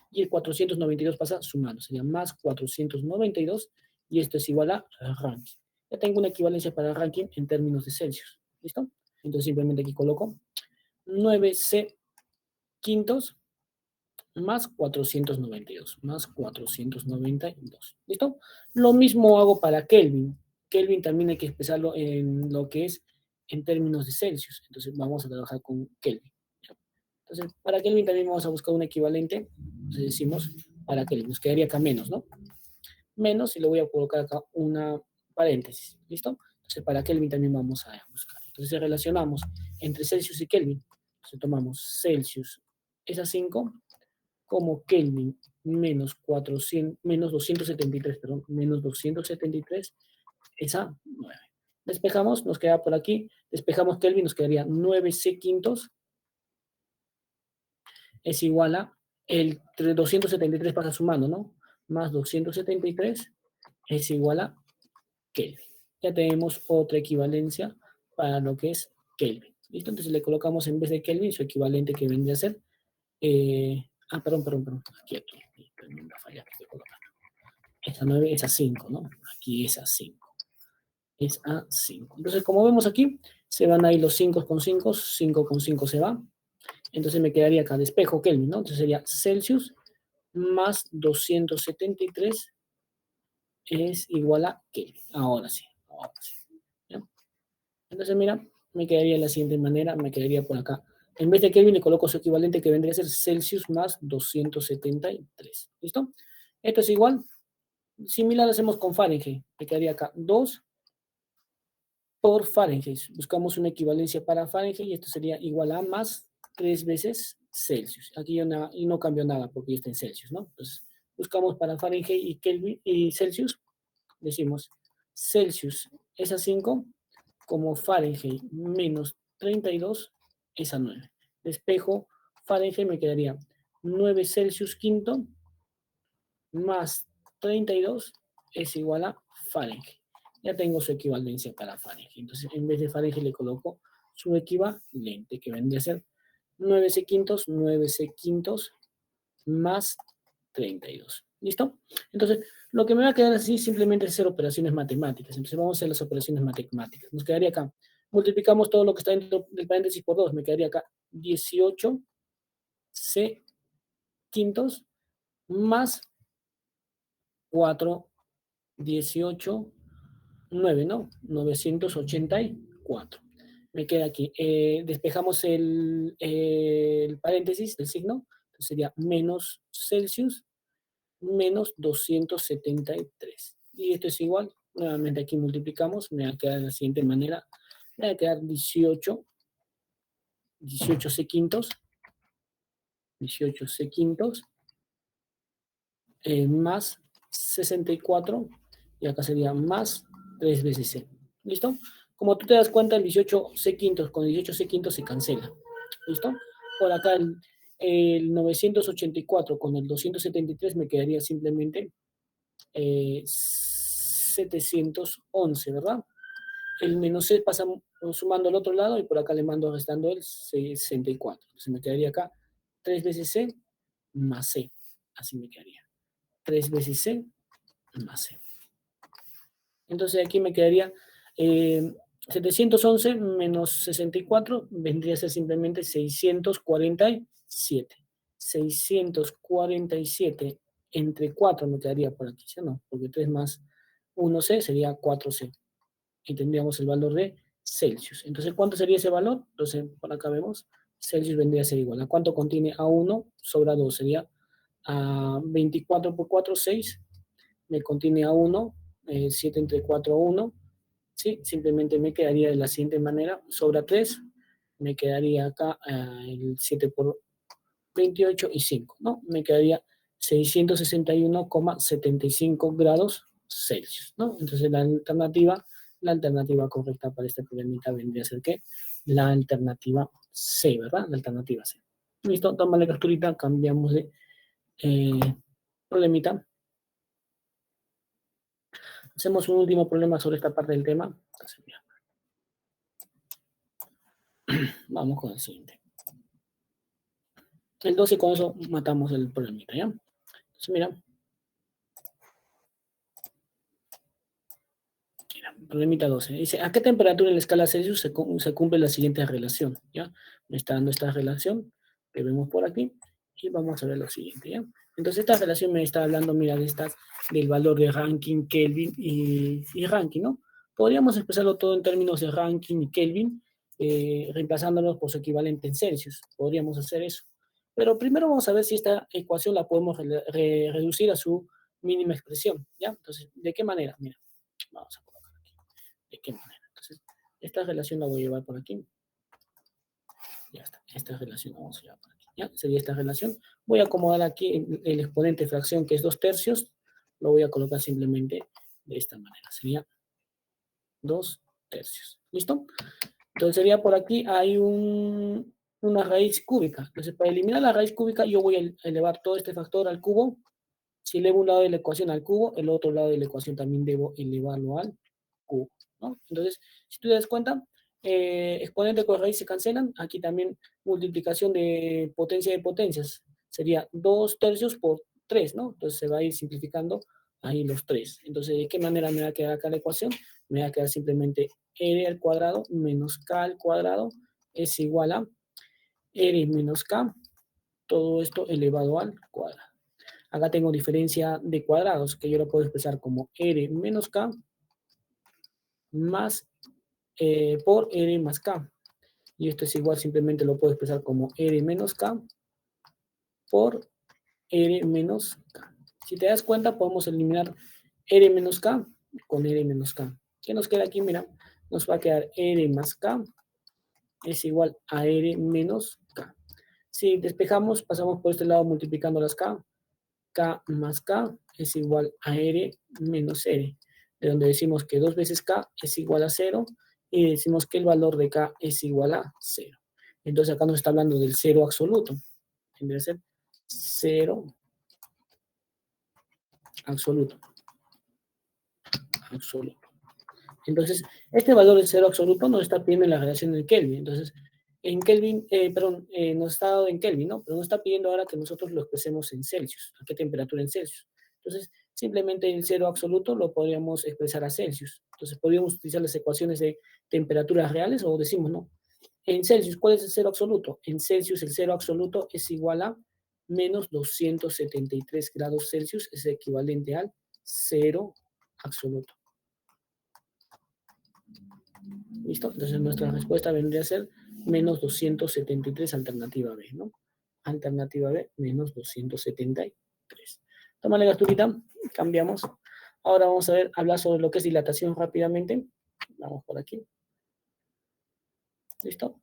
y el 492 pasa sumando. Sería más 492 y esto es igual a Rankine. Ya tengo una equivalencia para Rankine en términos de Celsius. ¿Listo? Entonces simplemente aquí coloco 9C quintos más 492, más 492. ¿Listo? Lo mismo hago para Kelvin. Kelvin también hay que expresarlo en lo que es en términos de Celsius. Entonces vamos a trabajar con Kelvin. Entonces, para Kelvin también vamos a buscar un equivalente. Entonces decimos, para Kelvin, nos quedaría acá menos, ¿no? Menos, y le voy a colocar acá una paréntesis. ¿Listo? Entonces, para Kelvin también vamos a buscar. Entonces, relacionamos entre Celsius y Kelvin. Entonces, tomamos Celsius es a 5 como Kelvin menos 400, menos 273, perdón, menos 273 es a 9. Despejamos, nos queda por aquí, despejamos Kelvin, nos quedaría 9C quintos es igual a, el 273 pasa sumando, ¿no? Más 273 es igual a Kelvin. Ya tenemos otra equivalencia para lo que es Kelvin. ¿Listo? Entonces le colocamos en vez de Kelvin su equivalente que vendría a ser perdón. Aquí. Una falla que estoy colocando. Esa 9 es a 5, ¿no? Aquí es a 5. Es a 5. Entonces, como vemos aquí, se van ahí los 5 con 5, 5 con 5 se va. Entonces me quedaría acá despejo Kelvin, ¿no? Entonces sería Celsius más 273 es igual a Kelvin. Ahora sí, ahora sí. ¿Ya? Entonces, mira, me quedaría de la siguiente manera, me quedaría por acá. En vez de Kelvin le coloco su equivalente que vendría a ser Celsius más 273. ¿Listo? Esto es igual. Similar hacemos con Fahrenheit. Me quedaría acá 2 por Fahrenheit. Buscamos una equivalencia para Fahrenheit y esto sería igual a más 3 veces Celsius. Aquí yo no cambio nada porque ya está en Celsius, ¿no? Entonces, buscamos para Fahrenheit y Kelvin y Celsius. Decimos Celsius es a 5 como Fahrenheit menos 32 es a 9. Despejo Fahrenheit me quedaría 9 Celsius quinto más 32 es igual a Fahrenheit. Ya tengo su equivalencia para Fahrenheit. Entonces, en vez de Fahrenheit le coloco su equivalente, que vendría a ser 9C quintos, 9C quintos más 32. ¿Listo? Entonces, lo que me va a quedar así simplemente es hacer operaciones matemáticas. Entonces, vamos a hacer las operaciones matemáticas. Nos quedaría acá. Multiplicamos todo lo que está dentro del paréntesis por 2. Me quedaría acá 18C quintos más 4, 18, 9, ¿no? 984. Me queda aquí. Despejamos el paréntesis, el signo. Entonces sería menos Celsius menos 273. y esto es igual, nuevamente aquí multiplicamos, me va a quedar de la siguiente manera, me va a quedar 18 C quintos, 18 C quintos, más 64, y acá sería más 3 veces C. ¿Listo? Como tú te das cuenta, el 18 C quintos con 18 C quintos se cancela. ¿Listo? Por acá el 984 con el 273 me quedaría simplemente 711, ¿verdad? El menos C pasa sumando al otro lado y por acá le mando restando el 64. Entonces me quedaría acá 3 veces C más C. Así me quedaría. 3 veces C más C. Entonces aquí me quedaría 711 menos 64 vendría a ser simplemente 647. 647 entre 4 me quedaría por aquí, ¿sí o no? Porque 3 más 1C sería 4C. Y tendríamos el valor de Celsius. Entonces, ¿cuánto sería ese valor? Entonces, por acá vemos, Celsius vendría a ser igual. ¿A cuánto contiene A1 sobra 2? Sería a 24 por 4, 6. Me contiene A1, 7 entre 4, 1. ¿Sí? Simplemente me quedaría de la siguiente manera. Sobra 3. Me quedaría acá el 7 por 28 y 5, ¿no? Me quedaría 661,75 grados Celsius, ¿no? Entonces la alternativa correcta para este problemita vendría a ser ¿qué? La alternativa C, ¿verdad? La alternativa C. Listo, toma la capturita, cambiamos de eh, problemita. Hacemos un último problema sobre esta parte del tema. Entonces, mira. Vamos con el siguiente. El 12 con eso matamos el problemita, ¿ya? Entonces, mira. Problemita 12. Dice, ¿a qué temperatura en la escala Celsius se cumple la siguiente relación? ¿Ya? Me está dando esta relación que vemos por aquí y vamos a ver lo siguiente, ¿ya? Entonces esta relación me está hablando, mira, del valor de Rankine, Kelvin y Rankine, ¿no? Podríamos expresarlo todo en términos de Rankine y Kelvin, reemplazándolos por su equivalente en Celsius. Podríamos hacer eso. Pero primero vamos a ver si esta ecuación la podemos reducir a su mínima expresión, ¿ya? Entonces, ¿de qué manera? Mira, vamos a colocar aquí. ¿De qué manera? Entonces, esta relación la voy a llevar por aquí. Ya está. Esta relación la vamos a llevar por aquí. ¿Ya? Sería esta relación. Voy a acomodar aquí el exponente de fracción, que es 2 tercios. Lo voy a colocar simplemente de esta manera. Sería 2 tercios. ¿Listo? Entonces sería por aquí, hay una raíz cúbica. Entonces, para eliminar la raíz cúbica, yo voy a elevar todo este factor al cubo. Si elevo un lado de la ecuación al cubo, el otro lado de la ecuación también debo elevarlo al cubo, ¿no? Entonces, si tú te das cuenta, exponente con raíz se cancelan. Aquí también multiplicación de potencias. Sería 2 tercios por 3, ¿no? Entonces se va a ir simplificando ahí los 3. Entonces, ¿de qué manera me va a quedar acá la ecuación? Me va a quedar simplemente r al cuadrado menos k al cuadrado es igual a r menos k, todo esto elevado al cuadrado. Acá tengo diferencia de cuadrados, que yo lo puedo expresar como r menos k más por r más k. Y esto es igual, simplemente lo puedo expresar como r menos k por r menos k. Si te das cuenta, podemos eliminar r menos k con r menos k. ¿Qué nos queda aquí? Mira, nos va a quedar r más k es igual a r menos k. Si despejamos, pasamos por este lado multiplicando las k. K más K es igual a R menos R, de donde decimos que 2 veces K es igual a 0 y decimos que el valor de K es igual a 0. Entonces acá nos está hablando del cero absoluto. Tendría que ser 0 absoluto. Absoluto. Entonces, este valor de 0 absoluto nos está pidiendo en la relación de Kelvin. Entonces, en Kelvin, nos está dado en Kelvin, ¿no? Pero nos está pidiendo ahora que nosotros lo expresemos en Celsius. ¿A qué temperatura en Celsius? Entonces, simplemente el cero absoluto lo podríamos expresar a Celsius. Entonces, podríamos utilizar las ecuaciones de temperaturas reales o decimos, ¿no? En Celsius, ¿cuál es el cero absoluto? En Celsius, el cero absoluto es igual a menos 273 grados Celsius, es equivalente al cero absoluto. ¿Listo? Entonces nuestra respuesta vendría a ser menos 273, alternativa B, ¿no? Alternativa B, menos 273. Toma la capturita, cambiamos. Ahora vamos a ver, hablar sobre lo que es dilatación rápidamente. Vamos por aquí. ¿Listo?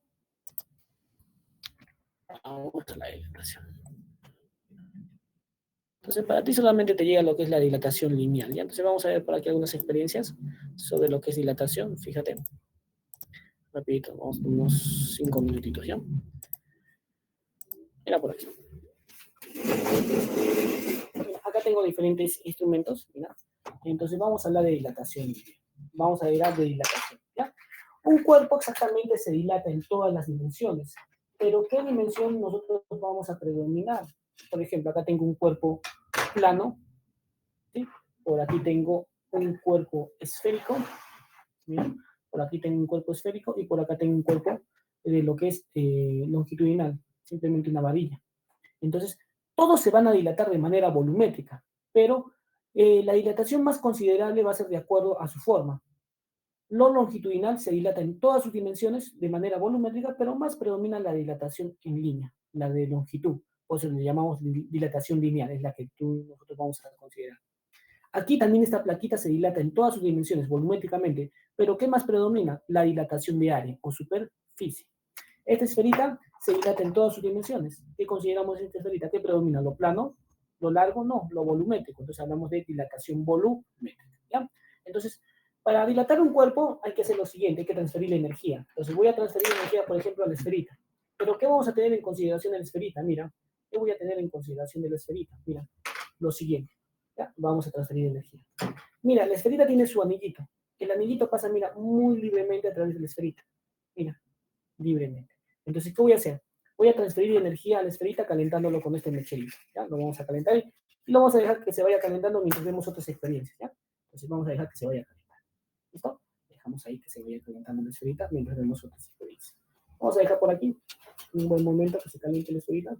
Vamos a la dilatación. Entonces, para ti solamente te llega lo que es la dilatación lineal, ¿ya? Entonces, vamos a ver por aquí algunas experiencias sobre lo que es dilatación. Fíjate, rapidito, vamos unos 5 minutitos, ¿ya? Mira por aquí. Acá tengo diferentes instrumentos, mira. Entonces, vamos a hablar de dilatación. Vamos a hablar de dilatación, ¿ya? Un cuerpo exactamente se dilata en todas las dimensiones, pero ¿qué dimensión nosotros vamos a predominar? Por ejemplo, acá tengo un cuerpo plano, ¿sí? Por aquí tengo un cuerpo esférico, ¿sí? Por aquí tengo un cuerpo esférico y por acá tengo un cuerpo de lo que es longitudinal, simplemente una varilla. Entonces, todos se van a dilatar de manera volumétrica, pero la dilatación más considerable va a ser de acuerdo a su forma. Lo longitudinal se dilata en todas sus dimensiones de manera volumétrica, pero más predomina la dilatación en línea, la de longitud. Por eso le llamamos dilatación lineal, es la que nosotros vamos a considerar. Aquí también esta plaquita se dilata en todas sus dimensiones volumétricamente, pero ¿qué más predomina? La dilatación de área o superficie. Esta esferita se dilata en todas sus dimensiones. ¿Qué consideramos esta esferita? ¿Qué predomina? ¿Lo plano? ¿Lo largo? No, lo volumétrico. Entonces hablamos de dilatación volumétrica. ¿Ya? Entonces, para dilatar un cuerpo hay que hacer lo siguiente, hay que transferir la energía. Entonces voy a transferir energía, por ejemplo, a la esferita. Pero ¿qué vamos a tener en consideración de la esferita? Mira, ¿qué voy a tener en consideración de la esferita? Mira, lo siguiente. ¿Ya? Vamos a transferir energía. Mira, la esferita tiene su anillito. El anillito pasa, mira, muy libremente a través de la esferita. Mira, libremente. Entonces, ¿qué voy a hacer? Voy a transferir energía a la esferita calentándolo con este mecherito. ¿Ya? Lo vamos a calentar y lo vamos a dejar que se vaya calentando mientras vemos otras experiencias. ¿Ya? Entonces, vamos a dejar que se vaya calentando. ¿Listo? Dejamos ahí que se vaya calentando la esferita mientras vemos otras experiencias. Vamos a dejar por aquí un buen momento que se caliente la esferita.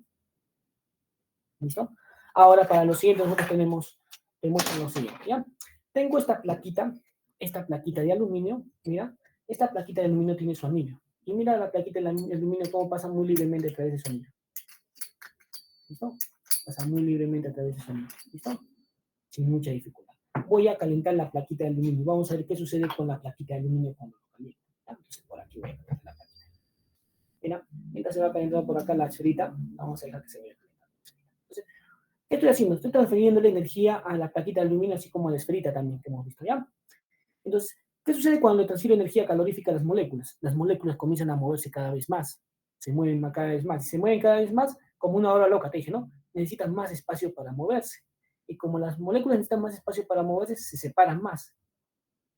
¿Listo? Ahora, para lo siguiente, nosotros tenemos lo siguiente, ¿ya? Tengo esta plaquita de aluminio, mira, esta plaquita de aluminio tiene su anillo. Y mira la plaquita de aluminio cómo pasa muy libremente a través de su anillo. ¿Listo? Pasa muy libremente a través de su anillo. ¿Listo? Sin mucha dificultad. Voy a calentar la plaquita de aluminio. Vamos a ver qué sucede con la plaquita de aluminio cuando lo caliento. Entonces, por aquí voy a calentar la plaquita. Mira, mientras se va calentando por acá la esferita, vamos a dejar que se vaya calentando. Entonces, ¿qué estoy haciendo? Estoy transfiriendo la energía a la plaquita de aluminio, así como a la esferita también, que hemos visto, ¿ya? Entonces, ¿qué sucede cuando le transfiero energía calorífica a las moléculas? Las moléculas comienzan a moverse cada vez más, se mueven cada vez más, y se mueven cada vez más como una hora loca, te dije, ¿no? Necesitan más espacio para moverse. Y como las moléculas necesitan más espacio para moverse, se separan más.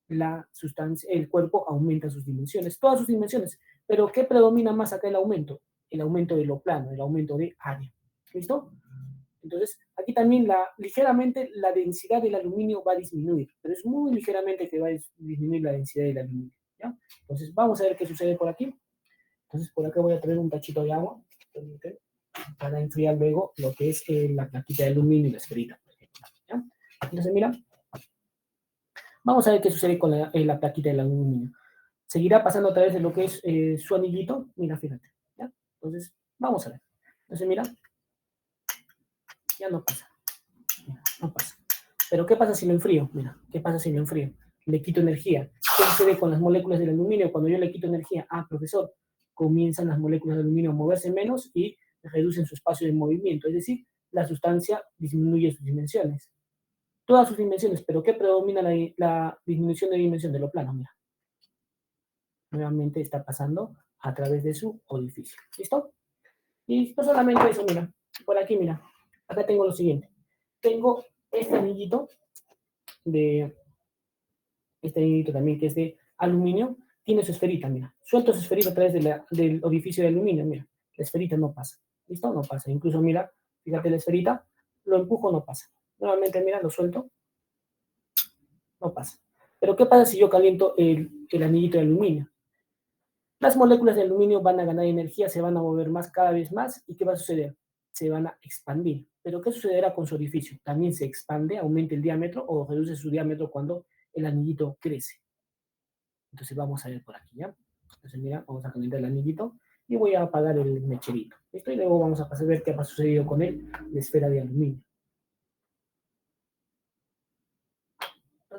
La sustancia, el cuerpo aumenta sus dimensiones, todas sus dimensiones. Pero ¿qué predomina más acá el aumento? El aumento de lo plano, el aumento de área. ¿Listo? Entonces, aquí también ligeramente la densidad del aluminio va a disminuir, pero es muy ligeramente que va a disminuir la densidad del aluminio. ¿Ya? Entonces, vamos a ver qué sucede por aquí. Entonces, por acá voy a traer un tachito de agua para enfriar luego lo que es la plaquita de aluminio y la esferita. ¿Ya? Entonces, mira, vamos a ver qué sucede con la plaquita del aluminio. Seguirá pasando a través de lo que es su anillito. Mira, fíjate. ¿Ya? Entonces, vamos a ver. Entonces, mira, ya no pasa. Mira, no pasa. Pero ¿qué pasa si lo enfrío? Mira, ¿qué pasa si lo enfrío? Le quito energía. ¿Qué sucede con las moléculas del aluminio cuando yo le quito energía? Ah, profesor, comienzan las moléculas de aluminio a moverse menos y reducen su espacio de movimiento. Es decir, la sustancia disminuye sus dimensiones. Todas sus dimensiones, pero ¿qué predomina la disminución de dimensión de lo plano? Mira, nuevamente está pasando a través de su orificio. ¿Listo? Y no solamente eso, mira, por aquí, mira, acá tengo lo siguiente. Tengo este anillito de este anillito también que es de aluminio, tiene su esferita, mira. Suelto su esferita a través del orificio de aluminio, mira. La esferita no pasa. ¿Listo? No pasa. Incluso, mira, fíjate la esferita, lo empujo, no pasa. Nuevamente, mira, lo suelto, no pasa. Pero, ¿qué pasa si yo caliento el anillito de aluminio? Las moléculas de aluminio van a ganar energía, se van a mover más cada vez más. ¿Y qué va a suceder? Se van a expandir. Pero ¿qué sucederá con su orificio? También se expande, aumenta el diámetro o reduce su diámetro cuando el anillito crece. Entonces vamos a ver por aquí, ¿ya? Entonces mira, vamos a calentar el anillito y voy a apagar el mecherito. ¿Listo? Y luego vamos a pasar a ver qué ha sucedido con la esfera de aluminio.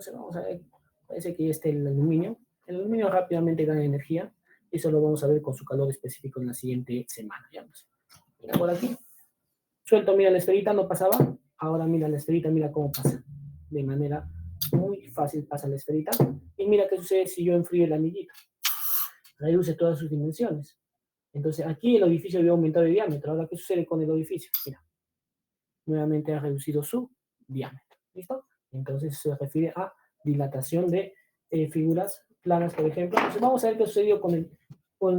Entonces vamos a ver, parece que ya está el aluminio. El aluminio rápidamente gana energía. Eso lo vamos a ver con su calor específico en la siguiente semana. ¿Ya? Mira por aquí. Suelto, mira la esferita, no pasaba. Ahora mira la esferita, mira cómo pasa. De manera muy fácil pasa la esferita. Y mira qué sucede si yo enfrío el anillito. Reduce todas sus dimensiones. Entonces aquí el orificio había aumentado de diámetro. Ahora, ¿qué sucede con el orificio? Mira, nuevamente ha reducido su diámetro. ¿Listo? Entonces se refiere a dilatación de figuras planas, por ejemplo. Entonces vamos a ver qué sucedió con el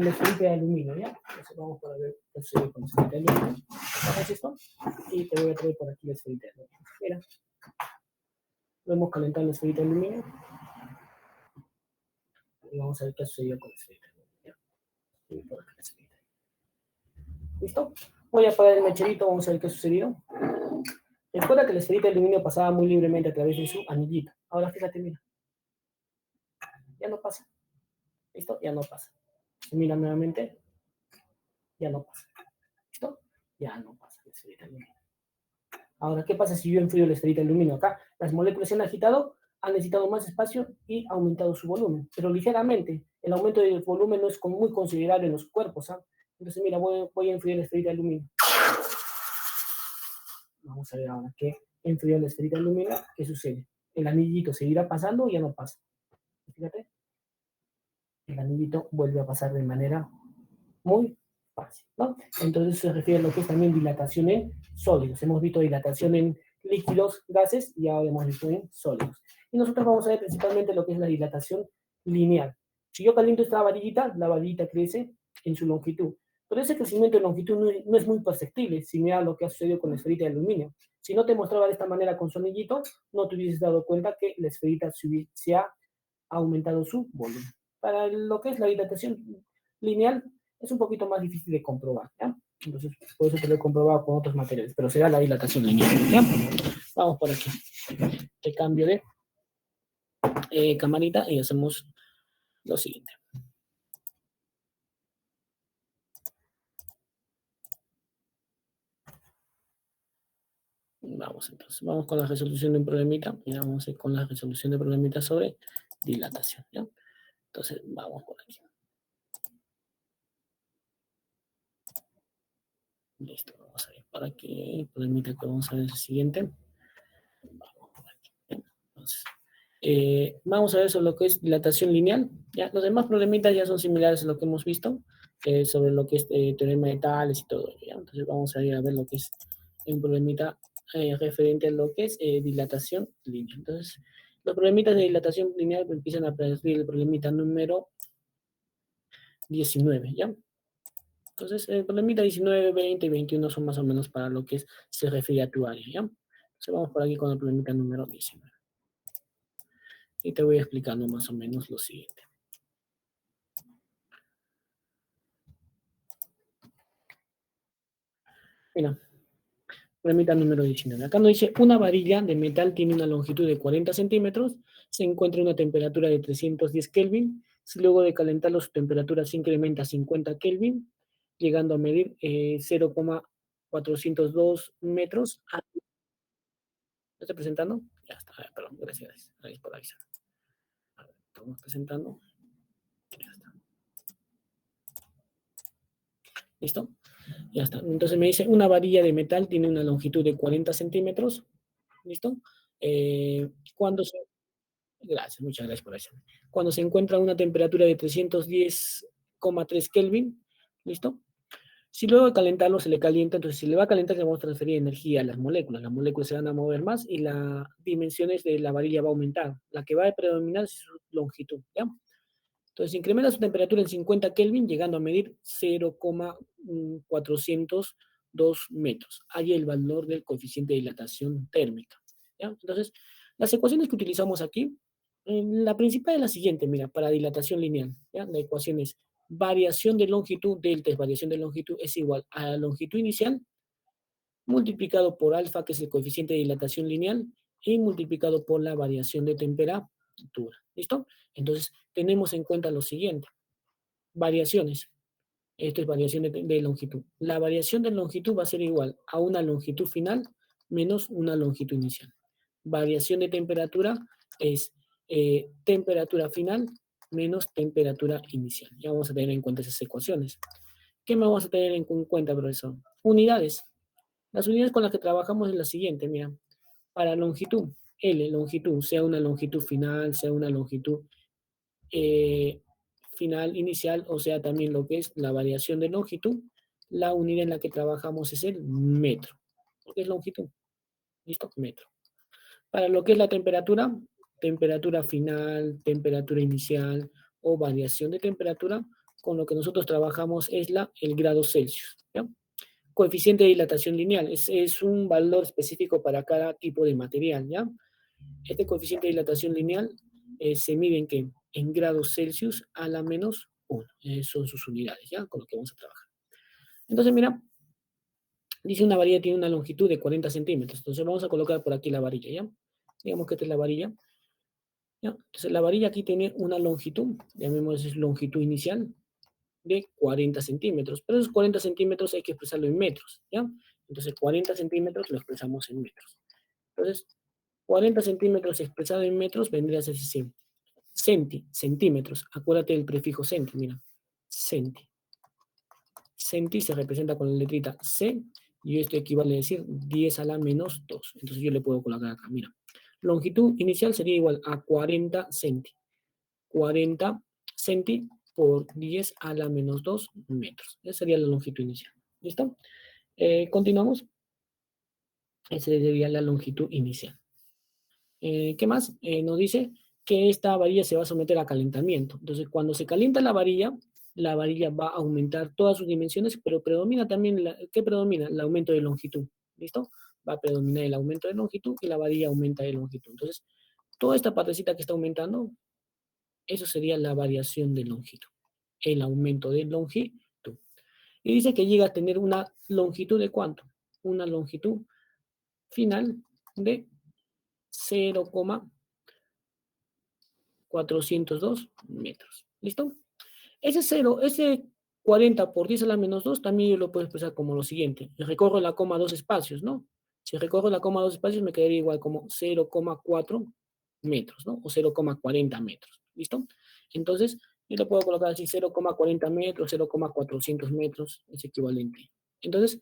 esferita de aluminio, ¿ya? Entonces vamos para ver qué sucedió con el esferita de aluminio. ¿Haces esto? Y te voy a traer por aquí la esferita de aluminio. Mira, lo hemos calentado la esferita de aluminio. Y vamos a ver qué sucedió con la esferita de aluminio. ¿Ya? Y por aquí la esferita. ¿Listo? Voy a apagar el mecherito, vamos a ver qué sucedió. Recuerda que la esferita de aluminio pasaba muy libremente a través de su anillito. Ahora fíjate, mira. Ya no pasa. ¿Listo? Ya no pasa. Mira nuevamente. Ya no pasa. ¿Listo? Ya no pasa la esferita de aluminio. Ahora, ¿qué pasa si yo enfrío la esferita de aluminio? Acá las moléculas se han agitado, han necesitado más espacio y ha aumentado su volumen, pero ligeramente. El aumento del volumen no es muy considerable en los cuerpos. ¿Ah? Entonces, mira, voy a enfriar la esferita de aluminio. Vamos a ver ahora qué enfrió la esferita de aluminio. ¿Qué sucede? ¿El anillito seguirá pasando o ya no pasa? Fíjate, el anillito vuelve a pasar de manera muy fácil, ¿no? Entonces se refiere a lo que es también dilatación en sólidos. Hemos visto dilatación en líquidos, gases y ahora hemos visto en sólidos. Y nosotros vamos a ver principalmente lo que es la dilatación lineal. Si yo caliento esta varillita, la varillita crece en su longitud. Pero ese crecimiento de longitud no es muy perceptible si mira lo que ha sucedido con la esferita de aluminio. Si no te mostraba de esta manera con su anillito, no te hubieses dado cuenta que la esferita se ha aumentado su volumen. Para lo que es la dilatación lineal, es un poquito más difícil de comprobar, ¿ya? Entonces, por eso te lo he comprobado con otros materiales, pero será la dilatación lineal, ¿ya? Vamos por aquí. Te cambio de camarita y hacemos lo siguiente. Vamos entonces, vamos con la resolución de un problemita. Mira, vamos a ir con la resolución de problemita sobre dilatación, ¿ya? Entonces, vamos por aquí. Listo, vamos a ir para aquí. El problemita que vamos a ver es el siguiente. Vamos por aquí. Entonces, vamos a ver sobre lo que es dilatación lineal. ¿Ya? Los demás problemitas ya son similares a lo que hemos visto sobre lo que es teorema de Tales y todo. ¿Ya? Entonces vamos a ir a ver lo que es un problemita referente a lo que es dilatación lineal. Entonces, los problemitas de dilatación lineal empiezan a aparecer el problemita número 19, ¿ya? Entonces, el problemita 19, 20 y 21 son más o menos para lo que es, se refiere a tu área, ¿ya? Entonces vamos por aquí con el problemita número 19. Y te voy explicando más o menos lo siguiente. Mira, problemita número 19. Acá nos dice, una varilla de metal tiene una longitud de 40 centímetros, se encuentra a una temperatura de 310 Kelvin, si luego de calentarlo su temperatura se incrementa a 50 Kelvin, llegando a medir 0,402 metros. ¿Lo estoy presentando? Ya está, perdón, gracias. Ahí por avisar. A ver, estamos presentando. Ya está. ¿Listo? Ya está. Entonces me dice, una varilla de metal tiene una longitud de 40 centímetros. ¿Listo? Cuando se... Gracias, muchas gracias por eso. Cuando se encuentra a una temperatura de 310,3 Kelvin, ¿listo? Si luego de calentarlo se le calienta, entonces si le va a calentar le vamos a transferir energía a las moléculas se van a mover más y las dimensiones de la varilla va a aumentar. La que va a predominar es su longitud, ¿ya? Entonces incrementa su temperatura en 50 Kelvin, llegando a medir 0,402 metros. Hay el valor del coeficiente de dilatación térmica, ¿ya? Entonces, las ecuaciones que utilizamos aquí, la principal es la siguiente, mira, para dilatación lineal, ¿ya? La ecuación es variación de longitud, delta es variación de longitud, es igual a la longitud inicial multiplicado por alfa, que es el coeficiente de dilatación lineal, y multiplicado por la variación de temperatura. ¿Listo? Entonces, tenemos en cuenta lo siguiente. Variaciones. Esto es variación de longitud. La variación de longitud va a ser igual a una longitud final menos una longitud inicial. Variación de temperatura es temperatura final menos temperatura inicial. Ya vamos a tener en cuenta esas ecuaciones. ¿Qué más vamos a tener en cuenta, profesor? Unidades. Las unidades con las que trabajamos es la siguiente, mira. Para longitud, L, longitud, sea una longitud final, sea una longitud eh, final inicial, o sea también lo que es la variación de longitud, la unidad en la que trabajamos es el metro, porque es longitud. ¿Listo? Metro. Para lo que es la temperatura, temperatura final, temperatura inicial o variación de temperatura, con lo que nosotros trabajamos es el grado Celsius. ¿Ya? Coeficiente de dilatación lineal es un valor específico para cada tipo de material. ¿Ya? Este coeficiente de dilatación lineal se mide en qué? En grados Celsius a la menos 1. Son sus unidades, ¿ya? Con lo que vamos a trabajar. Entonces, mira, dice una varilla tiene una longitud de 40 centímetros. Entonces vamos a colocar por aquí la varilla, ¿ya? Digamos que esta es la varilla. ¿Ya? Entonces la varilla aquí tiene una longitud, llamémosle longitud inicial, de 40 centímetros. Pero esos 40 centímetros hay que expresarlo en metros, ¿ya? Entonces 40 centímetros lo expresamos en metros. Entonces, 40 centímetros expresado en metros vendría a ser así. Centímetros. Acuérdate del prefijo centi, mira. Centi. Centi se representa con la letrita C y esto equivale a decir 10 a la menos 2. Entonces yo le puedo colocar acá, mira. Longitud inicial sería igual a 40 centi. 40 centi por 10 a la menos 2 metros. Esa sería la longitud inicial. ¿Listo? Continuamos. Esa sería la longitud inicial. ¿Qué más? Nos dice que esta varilla se va a someter a calentamiento. Entonces, cuando se calienta la varilla va a aumentar todas sus dimensiones, pero predomina también, ¿qué predomina? El aumento de longitud. ¿Listo? Va a predominar el aumento de longitud y la varilla aumenta de longitud. Entonces, toda esta partecita que está aumentando, eso sería la variación de longitud. El aumento de longitud. Y dice que llega a tener una longitud de ¿cuánto? Una longitud final de 0,402 metros. ¿Listo? Ese 40 por 10 a la menos 2 también yo lo puedo expresar como lo siguiente. Recorro la coma dos espacios, ¿no? Si recorro la coma dos espacios me quedaría igual como 0,4 metros, ¿no? O 0,40 metros. ¿Listo? Entonces, yo le puedo colocar así 0,40 metros, 0,400 metros, es equivalente. Entonces,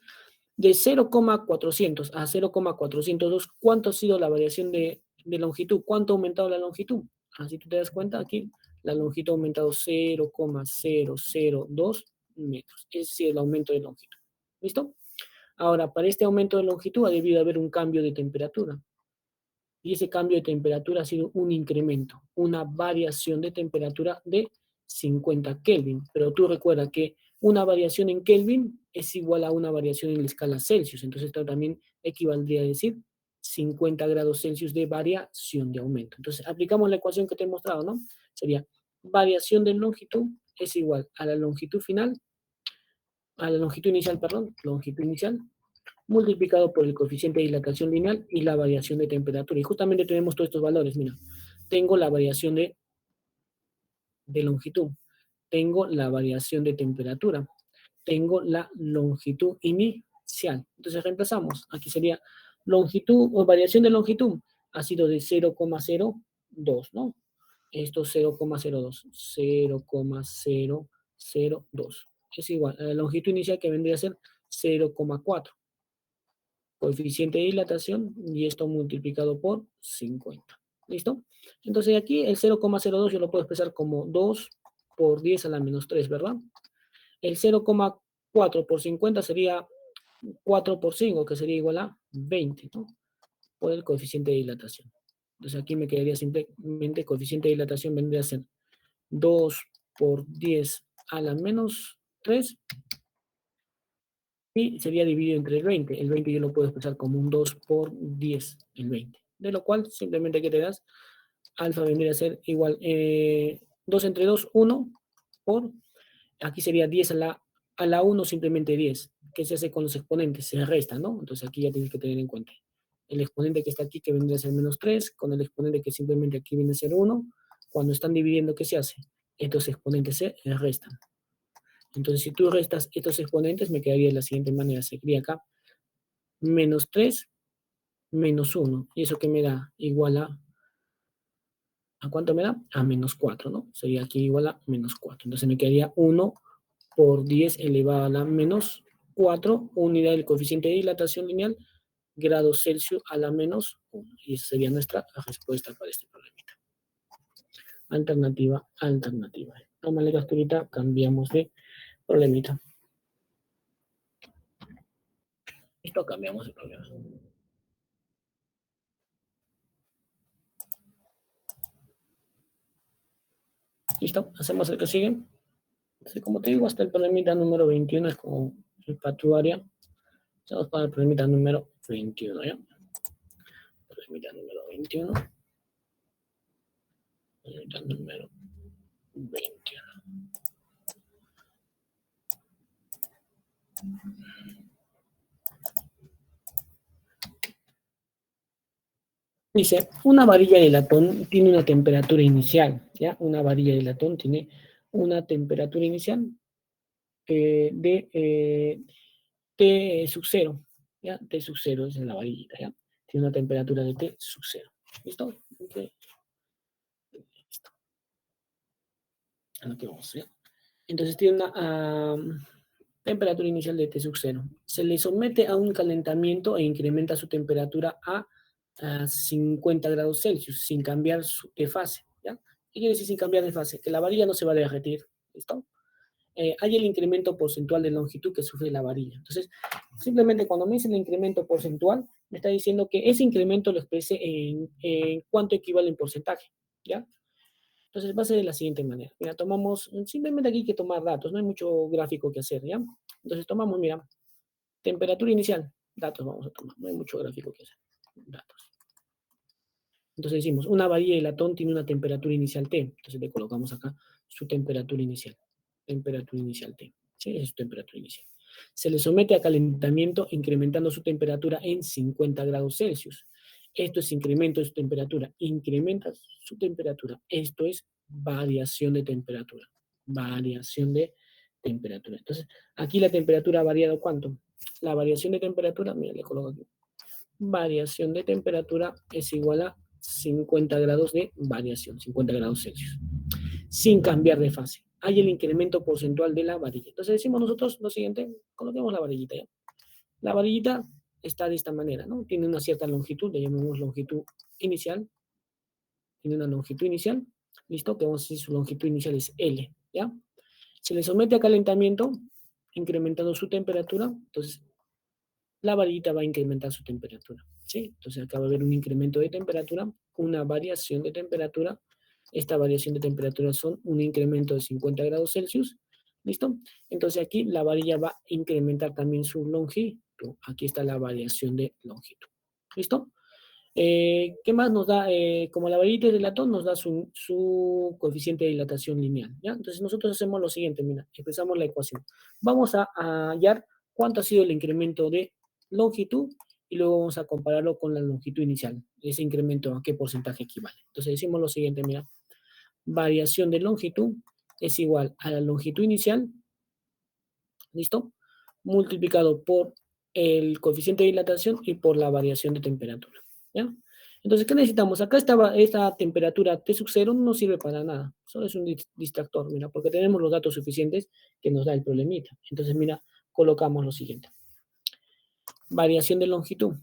de 0,400 a 0,402, ¿cuánto ha sido la variación de longitud? ¿Cuánto ha aumentado la longitud? Así tú te das cuenta, aquí la longitud ha aumentado 0,002 metros. Ese es el aumento de longitud. ¿Listo? Ahora, para este aumento de longitud ha debido haber un cambio de temperatura. Y ese cambio de temperatura ha sido un incremento, una variación de temperatura de 50 Kelvin. Pero tú recuerda que una variación en Kelvin es igual a una variación en la escala Celsius. Entonces esto también equivaldría a decir 50 grados Celsius de variación de aumento. Entonces aplicamos la ecuación que te he mostrado, ¿no? Sería variación de longitud es igual a la longitud final, a la longitud inicial, perdón, longitud inicial, multiplicado por el coeficiente de dilatación lineal y la variación de temperatura. Y justamente tenemos todos estos valores, mira. Tengo la variación de longitud, tengo la variación de temperatura, tengo la longitud inicial. Entonces reemplazamos. Aquí sería longitud o variación de longitud ha sido de 0,02, ¿no? Esto 0,02, 0,002. Es igual a la longitud inicial que vendría a ser 0,4. Coeficiente de dilatación y esto multiplicado por 50. ¿Listo? Entonces aquí el 0,02 yo lo puedo expresar como 2 por 10 a la menos 3, ¿verdad? El 0,4 por 50 sería 4 por 5, que sería igual a 20, ¿no? Por el coeficiente de dilatación. Entonces aquí me quedaría simplemente coeficiente de dilatación vendría a ser 2 por 10 a la menos 3 y sería dividido entre el 20. El 20 yo lo puedo expresar como un 2 por 10, el 20. De lo cual, simplemente que te das, alfa vendría a ser igual 2 entre 2, 1 por, aquí sería 10 a la 1, simplemente 10. ¿Qué se hace con los exponentes? Se resta, ¿no? Entonces aquí ya tienes que tener en cuenta. El exponente que está aquí, que vendría a ser menos 3, con el exponente que simplemente aquí viene a ser 1. Cuando están dividiendo, ¿qué se hace? Estos exponentes se restan. Entonces, si tú restas estos exponentes, me quedaría de la siguiente manera. Sería acá menos 3 menos 1. ¿Y eso qué me da? Igual a ¿A cuánto me da? A menos 4, ¿no? Sería aquí igual a menos 4. Entonces me quedaría 1 por 10 elevado a la menos 4, unidad del coeficiente de dilatación lineal, grados Celsius a la menos 1. Y esa sería nuestra respuesta para este problemita. Alternativa, alternativa. Tómale capturita, cambiamos de problemita. Listo, cambiamos de problema. Listo, hacemos el que sigue. Entonces, como te digo, hasta el problemita número 21 es como el patuaria. Vamos para el problemita número 21, ¿ya? Problemita número 21. Problemita número 21. Dice, una varilla de latón tiene una temperatura inicial, ¿ya? Una varilla de latón tiene una temperatura inicial de T sub 0, ¿ya? T sub 0 es en la varillita, ¿ya? Tiene una temperatura de T sub 0. ¿Listo? Okay. Listo. A lo que vamos, ¿ya? Entonces tiene una temperatura inicial de T sub 0. Se le somete a un calentamiento e incrementa su temperatura a 50 grados Celsius sin cambiar de fase, ¿ya? ¿Qué quiere decir sin cambiar de fase? Que la varilla no se va a derretir, ¿listo? Hay el incremento porcentual de longitud que sufre la varilla. Entonces, simplemente cuando me dice el incremento porcentual, me está diciendo que ese incremento lo exprese en cuánto equivale en porcentaje, ¿ya? Entonces va a ser de la siguiente manera. Mira, tomamos, simplemente aquí hay que tomar datos, no hay mucho gráfico que hacer, ¿ya? Entonces tomamos, mira, temperatura inicial, datos vamos a tomar, no hay mucho gráfico que hacer, datos. Entonces decimos, una varilla de latón tiene una temperatura inicial T, entonces le colocamos acá su temperatura inicial T, ¿sí? Esa es su temperatura inicial. Se le somete a calentamiento incrementando su temperatura en 50 grados Celsius. Esto es incremento de su temperatura, incrementa su temperatura. Esto es variación de temperatura, variación de temperatura. Entonces, aquí la temperatura ha variado ¿cuánto? La variación de temperatura, mira, le coloco aquí. Variación de temperatura es igual a 50 grados de variación, 50 grados Celsius, sin cambiar de fase. Hay el incremento porcentual de la varilla. Entonces decimos nosotros lo siguiente, coloquemos la varillita ya. La varillita está de esta manera, ¿no? Tiene una cierta longitud, le llamamos longitud inicial. Tiene una longitud inicial, ¿listo? Que vamos a decir su longitud inicial es L, ¿ya? Se le somete a calentamiento, incrementando su temperatura, entonces la varillita va a incrementar su temperatura, ¿sí? Entonces acá va a haber un incremento de temperatura, una variación de temperatura. Esta variación de temperatura son un incremento de 50 grados Celsius, ¿listo? Entonces aquí la varilla va a incrementar también su longitud. Aquí está la variación de longitud, ¿listo? ¿Qué más nos da? Como la varillita de latón nos da su coeficiente de dilatación lineal, ¿ya? Entonces nosotros hacemos lo siguiente, mira, expresamos la ecuación. Vamos a hallar cuánto ha sido el incremento de longitud y luego vamos a compararlo con la longitud inicial. Ese incremento a qué porcentaje equivale. Entonces decimos lo siguiente, mira, variación de longitud es igual a la longitud inicial, ¿listo? Multiplicado por el coeficiente de dilatación y por la variación de temperatura, ¿ya? Entonces, ¿qué necesitamos? Acá esta temperatura T sub 0 no sirve para nada, solo es un distractor, mira, porque tenemos los datos suficientes que nos da el problemita. Entonces, mira, colocamos lo siguiente. Variación de longitud.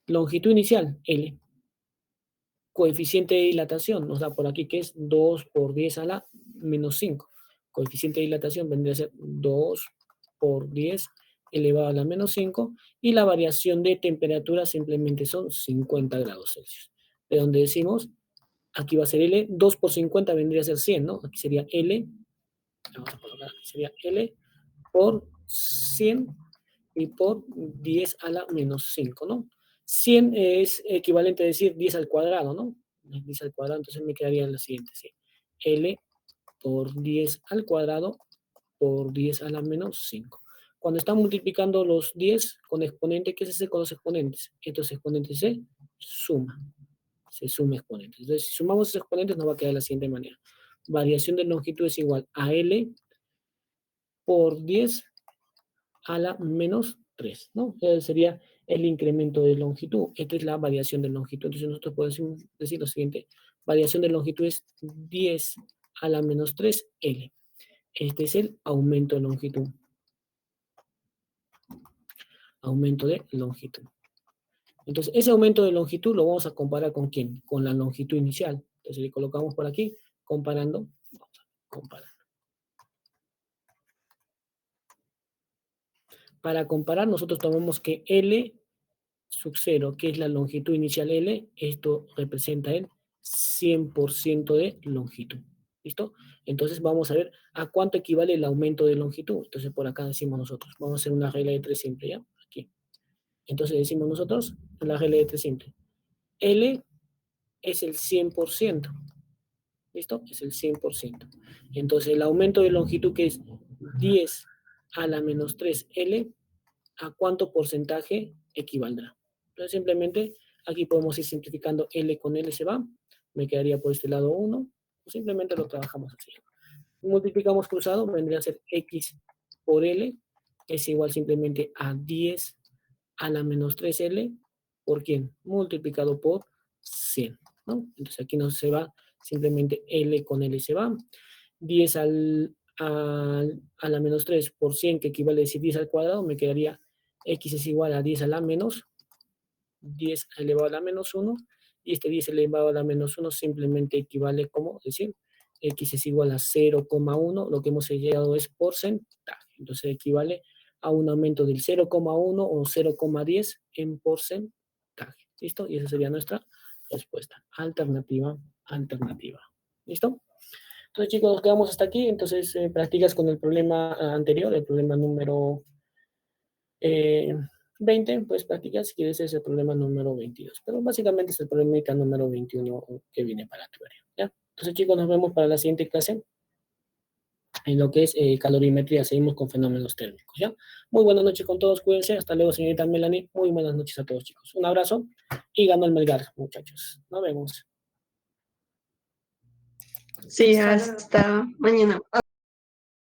Longitud inicial, L. Coeficiente de dilatación, nos da por aquí que es 2 por 10 a la menos 5. Coeficiente de dilatación vendría a ser 2 por 10 elevado a la menos 5. Y la variación de temperatura simplemente son 50 grados Celsius. De donde decimos, aquí va a ser L, 2 por 50 vendría a ser 100, ¿no? Aquí sería L, vamos a colocar, aquí sería L por 100 y por 10 a la menos 5, ¿no? 100 es equivalente a decir 10 al cuadrado, ¿no? 10 al cuadrado, entonces me quedaría en la siguiente, ¿sí? L por 10 al cuadrado por 10 a la menos 5. Cuando están multiplicando los 10 con exponente, ¿qué se hace con los exponentes? Estos exponentes se suman. Se suma exponentes. Entonces, si sumamos esos exponentes, nos va a quedar de la siguiente manera. Variación de longitud es igual a L por 10 a la menos 3, ¿no? Sería el incremento de longitud. Esta es la variación de longitud. Entonces nosotros podemos decir lo siguiente. variación de longitud es 10 a la menos 3 L. Este es el aumento de longitud. Aumento de longitud. Entonces, ese aumento de longitud lo vamos a comparar con ¿quién? Con la longitud inicial. Entonces, le colocamos por aquí, comparando. Vamos a comparar. Para comparar, nosotros tomamos que L sub 0, que es la longitud inicial L, esto representa el 100% de longitud. ¿Listo? Entonces vamos a ver a cuánto equivale el aumento de longitud. Entonces por acá decimos nosotros, vamos a hacer una regla de 3 simple, ¿ya? Aquí. Entonces decimos nosotros, la regla de 3 simple. L es el 100%. ¿Listo? Es el 100%. Entonces el aumento de longitud, que es 10 a la menos 3 L, ¿a cuánto porcentaje equivaldrá? Entonces simplemente aquí podemos ir simplificando L con L se va, me quedaría por este lado 1, o simplemente lo trabajamos así. Multiplicamos cruzado, vendría a ser X por L, es igual simplemente a 10 a la menos 3L, ¿por quién? Multiplicado por 100, ¿no? Entonces aquí no se va, simplemente L con L se va, 10 a la menos 3 por 100, que equivale a decir 10 al cuadrado, me quedaría X es igual a 10 a la menos 10 elevado a la menos 1, y este 10 elevado a la menos 1 simplemente equivale como decir, X es igual a 0,1, lo que hemos llegado es porcentaje, entonces equivale a un aumento del 0,1 o 0,10 en porcentaje, ¿listo? Y esa sería nuestra respuesta, alternativa. ¿Listo? Entonces, chicos, nos quedamos hasta aquí. Entonces, practicas con el problema anterior, el problema número 20, pues practicas si quieres ese problema número 22. Pero básicamente es el problema número 21 que viene para tu área, ¿ya? Entonces, chicos, nos vemos para la siguiente clase en lo que es calorimetría. Seguimos con fenómenos térmicos, ¿ya? Muy buenas noches con todos, cuídense. Hasta luego, señorita Melanie. Muy buenas noches a todos, chicos. Un abrazo y ganó el Melgar, muchachos. Nos vemos. Sí, hasta mañana.